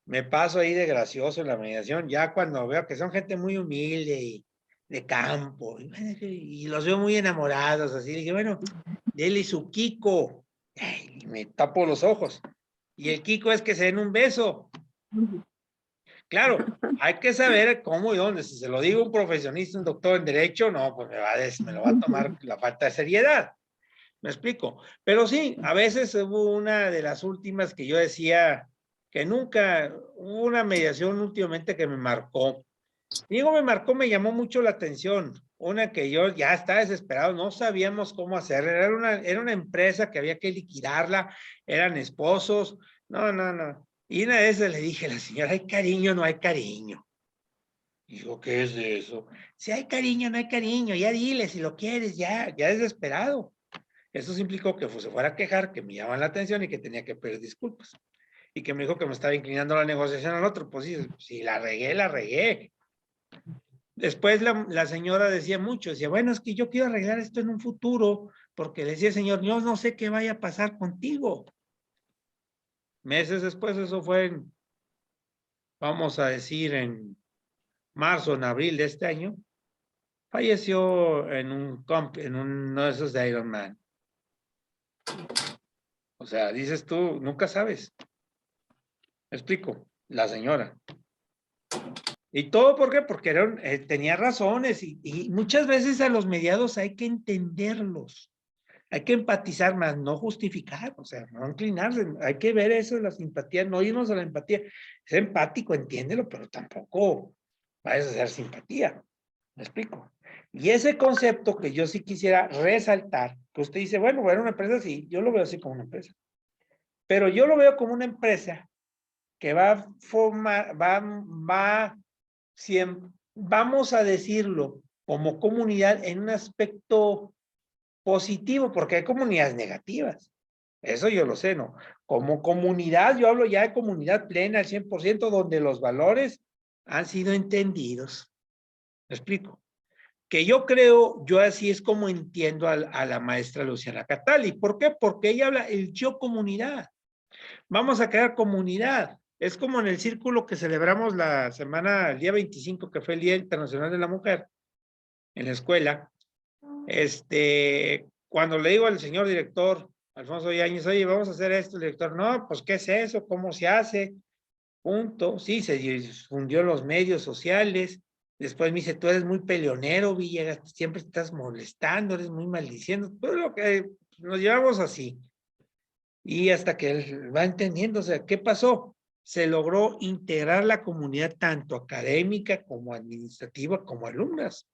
me paso ahí de gracioso en la mediación, ya cuando veo que son gente muy humilde y de campo, y los veo muy enamorados, así, dije, bueno, dele su Kiko, y me tapo los ojos, y el Kiko es que se den un beso. Claro, hay que saber cómo y dónde, si se lo digo a un profesionista, un doctor en derecho, no, pues me lo va a tomar la falta de seriedad. ¿Me explico? Pero sí, a veces hubo una de las últimas que yo decía que nunca, hubo una mediación últimamente que me marcó. Digo, me marcó, me llamó mucho la atención. Una que yo ya estaba desesperado, no sabíamos cómo hacer. Era una empresa que había que liquidarla, eran esposos. No, no, no. Y una de esas le dije a la señora, ¿hay cariño o no hay cariño? Digo, ¿qué es eso? Si hay cariño, no hay cariño, ya dile si lo quieres, ya desesperado. Eso implicó que se fuera a quejar, que me llamaban la atención y que tenía que pedir disculpas. Y que me dijo que me estaba inclinando la negociación al otro. Pues sí, si la regué, la regué. Después la señora decía mucho, decía, bueno, es que yo quiero arreglar esto en un futuro, porque le decía, señor, yo no sé qué vaya a pasar contigo. Meses después, eso fue vamos a decir, en marzo, en abril de este año, falleció en uno de esos de Iron Man. O sea, dices tú, nunca sabes. ¿Me explico? La señora. ¿Y todo por qué? Porque tenía razones y muchas veces a los mediados hay que entenderlos. Hay que empatizar más, no justificar, o sea, no inclinarse. Hay que ver eso de la simpatía, no irnos a la empatía. Es empático, entiéndelo, pero tampoco vayas a hacer simpatía. ¿Me explico? Y ese concepto que yo sí quisiera resaltar, que usted dice, bueno, una empresa sí, yo lo veo así como una empresa. Pero yo lo veo como una empresa que va a formar, vamos a decirlo, como comunidad en un aspecto positivo, porque hay comunidades negativas. Eso yo lo sé, ¿no? Como comunidad, yo hablo ya de comunidad plena al 100%, donde los valores han sido entendidos. ¿Me explico? Que yo creo, yo así es como entiendo a la maestra Luciana Catali. ¿Por qué? Porque ella habla el yo comunidad. Vamos a crear comunidad. Es como en el círculo que celebramos el día 25, que fue el Día Internacional de la Mujer, en la escuela. Cuando le digo al señor director, Alfonso Yáñez, oye, vamos a hacer esto, el director, no, pues, ¿qué es eso? ¿Cómo se hace? Punto. Sí, se difundió en los medios sociales. Después me dice, tú eres muy peleonero, Villegas, siempre estás molestando, eres muy maldiciendo. Pero lo que nos llevamos así. Y hasta que él va entendiendo, o sea, ¿qué pasó? Se logró integrar la comunidad tanto académica como administrativa como alumnas.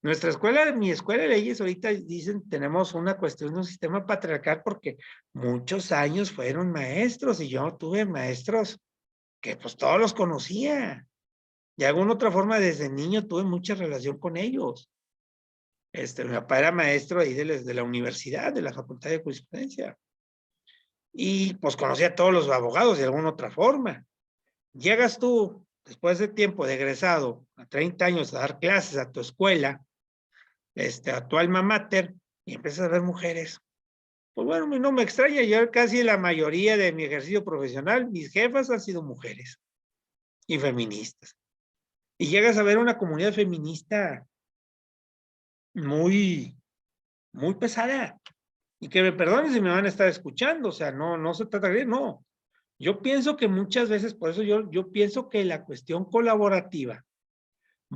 Nuestra escuela, mi escuela de leyes, ahorita dicen, tenemos una cuestión de un sistema patriarcal porque muchos años fueron maestros y yo tuve maestros que pues todos los conocía. De alguna otra forma, desde niño tuve mucha relación con ellos. Mi papá era maestro ahí de la universidad, de la Facultad de Jurisprudencia. Y pues conocía a todos los abogados de alguna otra forma. Llegas tú, después de tiempo de egresado, a 30 años, a dar clases a tu escuela, a tu alma mater, y empiezas a ver mujeres. Pues bueno, no me extraña, yo casi la mayoría de mi ejercicio profesional, mis jefas han sido mujeres y feministas. Y llegas a ver una comunidad feminista muy, muy pesada. Y que me perdonen si me van a estar escuchando, o sea, no se trata de, no. Yo pienso que muchas veces, por eso yo pienso que la cuestión colaborativa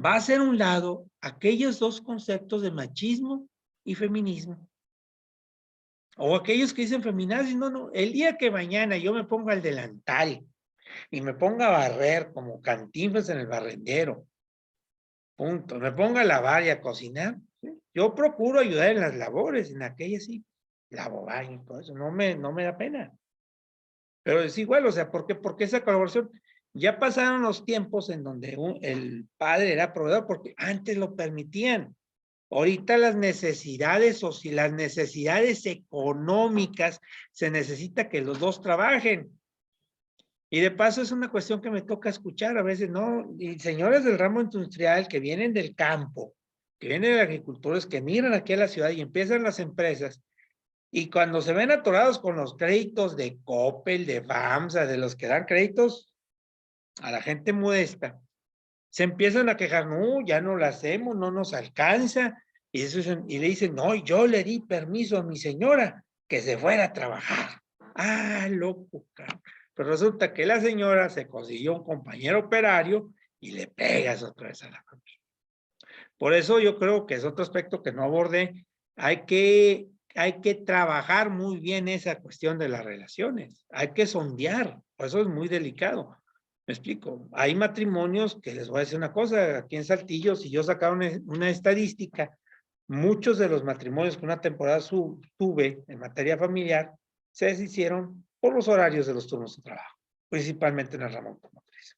va a hacer a un lado aquellos dos conceptos de machismo y feminismo. O aquellos que dicen feminazis, no, el día que mañana yo me ponga el delantal y me ponga a barrer como Cantinflas en el barrendero, punto, me ponga a lavar y a cocinar, ¿sí? Yo procuro ayudar en las labores, en aquellas sí, lavo baño y todo eso, no me da pena. Pero es igual, o sea, ¿por qué? Porque esa colaboración, ya pasaron los tiempos en donde el padre era proveedor, porque antes lo permitían. Ahorita las necesidades las necesidades económicas, se necesita que los dos trabajen. Y de paso es una cuestión que me toca escuchar a veces, ¿no? Y señores del ramo industrial que vienen del campo, que vienen de agricultores, que migran aquí a la ciudad y empiezan las empresas, y cuando se ven atorados con los créditos de Coppel, de FAMSA, de los que dan créditos a la gente modesta, se empiezan a quejar, no, ya no lo hacemos, no nos alcanza, y le dicen, no, yo le di permiso a mi señora que se fuera a trabajar. Ah, loco, cabrón. Pero resulta que la señora se consiguió un compañero operario y le pegas otra vez a la familia. Por eso yo creo que es otro aspecto que no abordé. Hay que trabajar muy bien esa cuestión de las relaciones. Hay que sondear. Por eso es muy delicado. Me explico. Hay matrimonios que les voy a decir una cosa. Aquí en Saltillo, si yo sacara una estadística, muchos de los matrimonios que una temporada tuve en materia familiar se deshicieron por los horarios de los turnos de trabajo, principalmente en el ramo automotriz.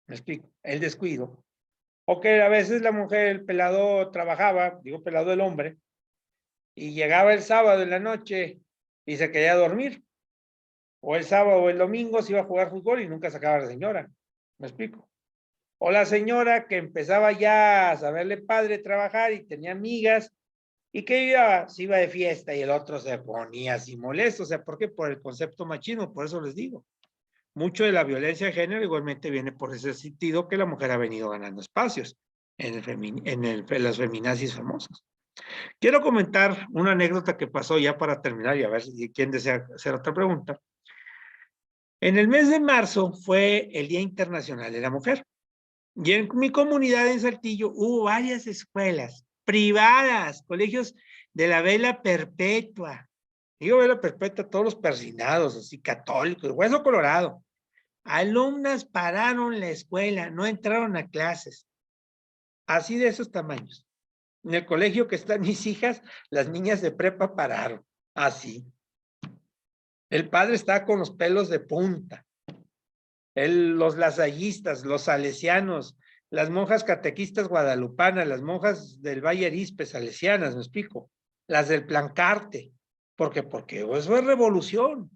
Me explico. El descuido. O que a veces la mujer, el pelado trabajaba, digo pelado el hombre, y llegaba el sábado en la noche y se quería dormir. O el sábado o el domingo se iba a jugar fútbol y nunca sacaba a la señora. ¿Me explico? O la señora que empezaba ya a saberle padre trabajar y tenía amigas y que se iba de fiesta y el otro se ponía así molesto. O sea, ¿por qué? Por el concepto machismo, por eso les digo. Mucho de la violencia de género igualmente viene por ese sentido que la mujer ha venido ganando espacios en las feminazis famosas. Quiero comentar una anécdota que pasó ya para terminar y a ver si quién desea hacer otra pregunta. En el mes de marzo fue el Día Internacional de la Mujer. Y en mi comunidad en Saltillo hubo varias escuelas privadas, colegios de la vela perpetua. Digo vela perpetua, todos los persinados, así católicos, hueso colorado. Alumnas pararon la escuela, no entraron a clases. Así de esos tamaños. En el colegio que están mis hijas, las niñas de prepa pararon. Así. El padre está con los pelos de punta. Los lasallistas, los salesianos, las monjas catequistas guadalupanas, las monjas del Valle Arizpe, salesianas, me explico. Las del Plancarte. Porque eso es revolución.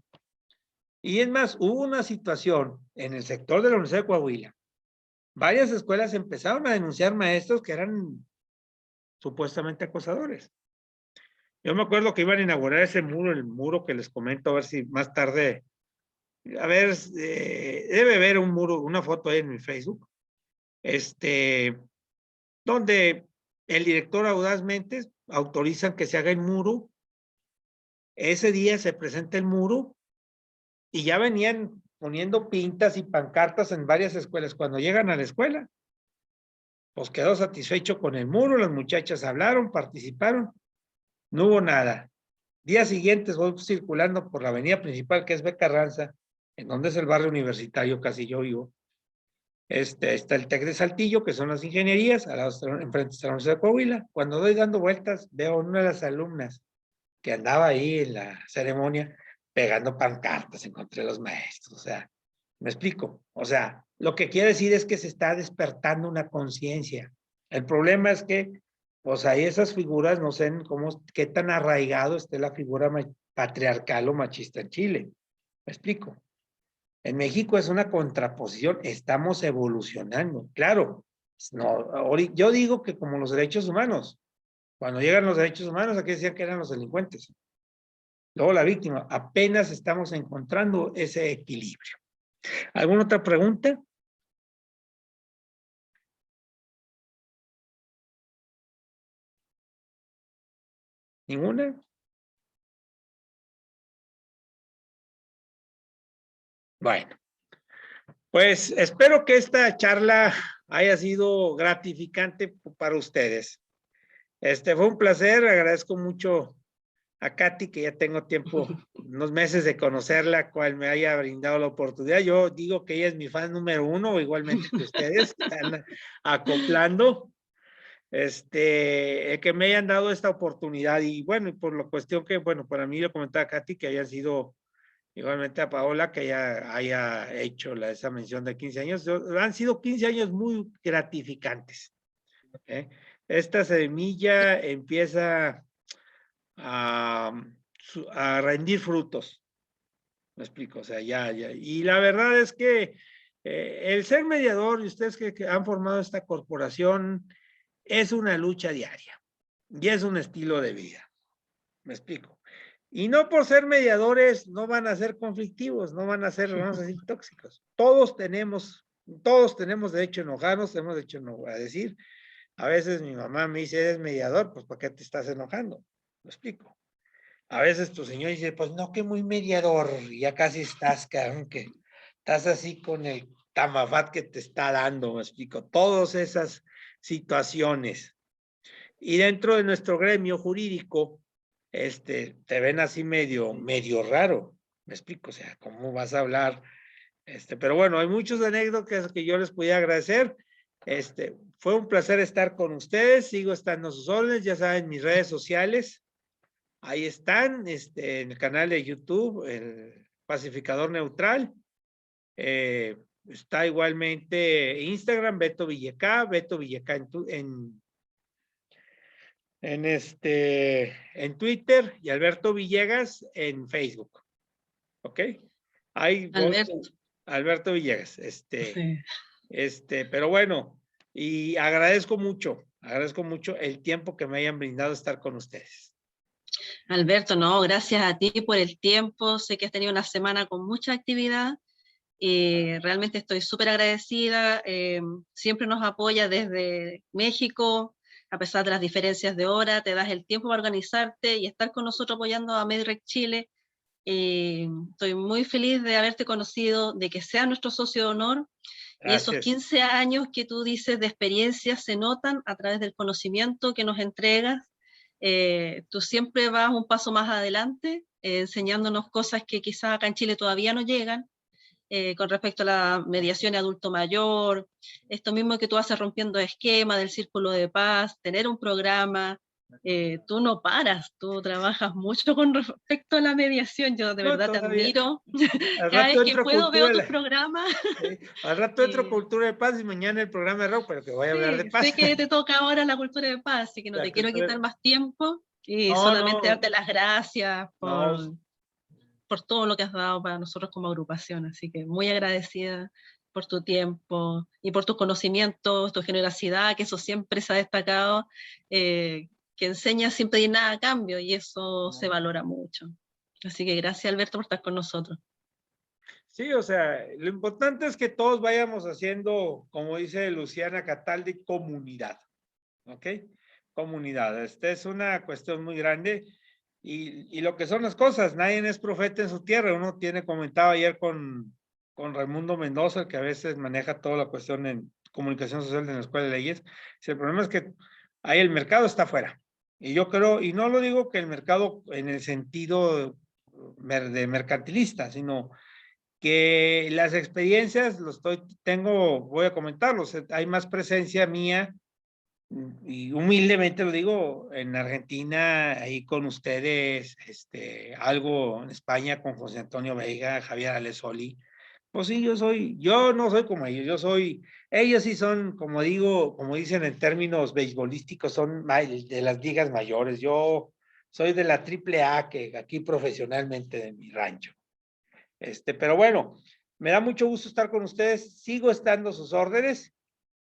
Y es más, hubo una situación en el sector de la Universidad de Coahuila. Varias escuelas empezaron a denunciar maestros que eran supuestamente acosadores. Yo me acuerdo que iban a inaugurar ese muro, el muro que les comento, a ver si más tarde, a ver, debe haber un muro, una foto ahí en mi Facebook, donde el director audazmente autorizan que se haga el muro. Ese día se presenta el muro y ya venían poniendo pintas y pancartas en varias escuelas. Cuando llegan a la escuela, pues quedó satisfecho con el muro, las muchachas hablaron, participaron, no hubo nada. Días siguientes voy circulando por la avenida principal, que es B. Carranza, en donde es el barrio universitario, casi yo vivo. Está el TEC de Saltillo, que son las ingenierías, enfrente está la Universidad de Coahuila. Cuando doy dando vueltas, veo a una de las alumnas que andaba ahí en la ceremonia pegando pancartas en contra de los maestros. O sea, ¿me explico? O sea, lo que quiere decir es que se está despertando una conciencia. El problema es que, pues ahí esas figuras, no sé qué tan arraigado esté la figura patriarcal o machista en Chile. ¿Me explico? En México es una contraposición, estamos evolucionando. Claro, no, yo digo que como los derechos humanos, cuando llegan los derechos humanos, aquí decían que eran los delincuentes. Luego la víctima, apenas estamos encontrando ese equilibrio. ¿Alguna otra pregunta? ¿Ninguna? Bueno, pues espero que esta charla haya sido gratificante para ustedes. Fue un placer, agradezco mucho a Katy, que ya tengo tiempo, unos meses de conocerla, cual me haya brindado la oportunidad. Yo digo que ella es mi fan número 1, igualmente que ustedes, que están acoplando, que me hayan dado esta oportunidad. Y bueno, por la cuestión que, bueno, para mí lo comentaba Katy, que haya sido igualmente a Paola, que haya hecho esa mención de 15 años. Han sido 15 años muy gratificantes. Esta semilla empieza a rendir frutos. Me explico, o sea, ya. Y la verdad es que el ser mediador, y ustedes que han formado esta corporación, es una lucha diaria y es un estilo de vida. Me explico. Y no por ser mediadores no van a ser conflictivos, no van a ser, vamos a decir, tóxicos. Todos tenemos derecho a enojarnos, tenemos derecho a decir. A veces mi mamá me dice, eres mediador, pues ¿para qué te estás enojando? Me explico. A veces tu señor dice, pues no, que muy mediador, ya casi estás, cabrón, que estás así con el tamafat que te está dando, me explico. Todas esas situaciones. Y dentro de nuestro gremio jurídico, te ven así medio raro, me explico, o sea, ¿cómo vas a hablar? Pero bueno, hay muchas anécdotas que yo les podía agradecer. Fue un placer estar con ustedes, sigo estando a sus órdenes, ya saben, mis redes sociales, ahí están, en el canal de YouTube, el Pacificador Neutral, está igualmente Instagram, Beto Villeca en Twitter, y Alberto Villegas en Facebook. ¿Ok? Ahí Alberto Villegas. Sí. Pero bueno, y agradezco mucho el tiempo que me hayan brindado estar con ustedes. Alberto, no, gracias a ti por el tiempo. Sé que has tenido una semana con mucha actividad. Realmente estoy súper agradecida. Siempre nos apoya desde México, a pesar de las diferencias de hora, te das el tiempo para organizarte y estar con nosotros apoyando a MedRec Chile. Estoy muy feliz de haberte conocido, de que sea nuestro socio de honor. Gracias. Y esos 15 años que tú dices de experiencia se notan a través del conocimiento que nos entregas. Tú siempre vas un paso más adelante, enseñándonos cosas que quizás acá en Chile todavía no llegan. Con respecto a la mediación de adulto mayor, esto mismo que tú haces rompiendo esquemas del círculo de paz, tener un programa, tú no paras, tú trabajas mucho con respecto a la mediación, yo de verdad te admiro. Cada vez que puedo veo tus programas. Sí. Al rato entro Cultura de Paz y mañana el programa de rock, pero que voy a hablar de paz. Sé que te toca ahora la cultura de paz, así que no te quiero quitar más tiempo y solamente darte las gracias por todo lo que has dado para nosotros como agrupación, así que muy agradecida por tu tiempo y por tus conocimientos, tu generosidad, que eso siempre se ha destacado, que enseñas sin pedir nada a cambio y eso se valora mucho. Así que gracias, Alberto, por estar con nosotros. Sí, o sea, lo importante es que todos vayamos haciendo, como dice Luciana Cataldi, comunidad, ¿ok? Comunidad, es una cuestión muy grande. Y lo que son las cosas, nadie es profeta en su tierra. Uno comentaba ayer con Raimundo Mendoza, que a veces maneja toda la cuestión en comunicación social de la Escuela de Leyes. El problema es que ahí el mercado está afuera. Y yo creo, y no lo digo que el mercado en el sentido de mercantilista, sino que las experiencias voy a comentarlos. Hay más presencia mía, y humildemente lo digo, en Argentina, ahí con ustedes, algo en España con José Antonio Veiga, Javier Alesoli. Pues sí, yo no soy como ellos, ellos sí son, como digo, como dicen en términos beisbolísticos, son de las ligas mayores. Yo soy de la AAA, que aquí profesionalmente de mi rancho. Pero bueno, me da mucho gusto estar con ustedes, sigo estando a sus órdenes.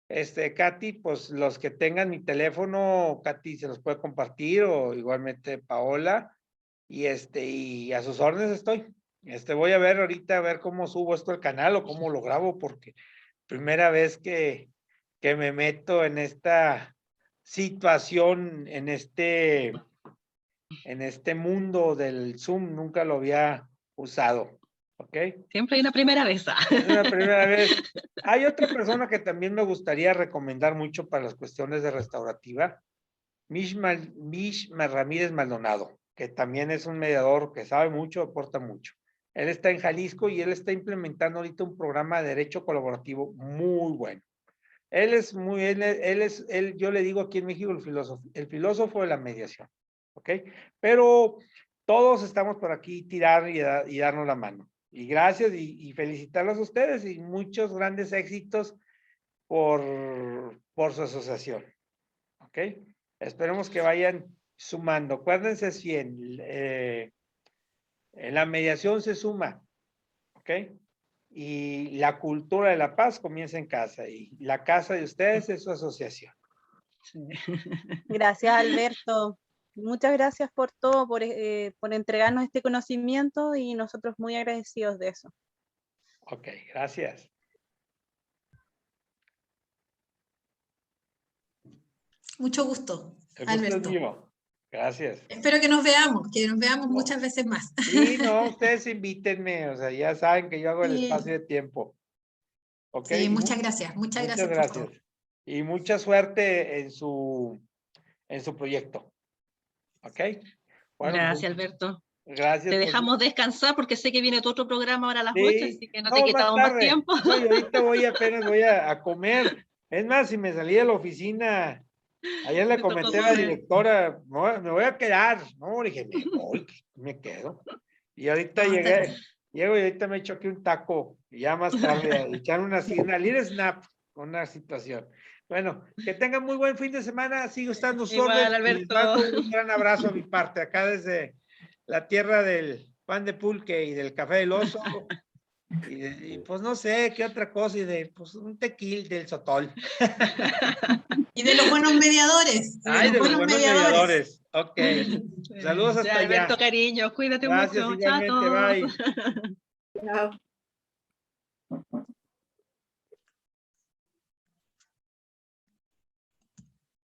Katy, pues los que tengan mi teléfono, Katy se los puede compartir, o igualmente Paola, y a sus órdenes estoy. Voy a ver ahorita, a ver cómo subo esto al canal o cómo lo grabo, porque primera vez que me meto en esta situación, en este mundo del Zoom, nunca lo había usado. ¿Ok? Siempre hay una primera vez. Es la primera vez. Hay otra persona que también me gustaría recomendar mucho para las cuestiones de restaurativa, Mish Ramírez Maldonado, que también es un mediador que sabe mucho, aporta mucho. Él está en Jalisco y él está implementando ahorita un programa de derecho colaborativo muy bueno. Él es muy, yo le digo aquí en México el filósofo de la mediación, ¿ok? Pero todos estamos por aquí tirar y darnos la mano. Y gracias y felicitarlos a ustedes y muchos grandes éxitos por su asociación, ¿ok? Esperemos que vayan sumando. Acuérdense bien, en la mediación se suma, ¿ok? Y la cultura de la paz comienza en casa y la casa de ustedes es su asociación. Sí. Gracias, Alberto. Muchas gracias por todo, por entregarnos este conocimiento y nosotros muy agradecidos de eso. Ok, gracias. Mucho gusto, El gusto es Alberto. mío. Gracias. Espero que nos veamos muchas veces más. Sí, no, ustedes invítenme, o sea, ya saben que yo hago el Sí. espacio de tiempo. Ok. Sí, muchas gracias por todo. Y mucha suerte en su proyecto. Ok. Bueno, Gracias, Alberto. gracias. Te dejamos descansar porque sé que viene tu otro programa ahora a las 8, Sí, así que no te quitamos más más tiempo. No, y ahorita apenas voy a comer. Es más, si me salí de la oficina, ayer le Me tocó comenté a la comer. directora, me voy a quedar. No, dije, me quedo. Y ahorita No, está bien. llego y ahorita me echo aquí un taco, y ya más tarde, a echar una little snap con una situación. Bueno, que tengan muy buen fin de semana, sigo estando a sus Igual, órdenes, y les Alberto. mando un gran abrazo a mi parte, acá desde la tierra del pan de pulque y del café del oso, y pues no sé, qué otra cosa, pues un tequil del Sotol. Y de los buenos mediadores. Ay, de los buenos mediadores. Ok. Saludos hasta Ya, Alberto, allá. cariño, cuídate Gracias, mucho. Chao a igualmente, todos. bye. Chao.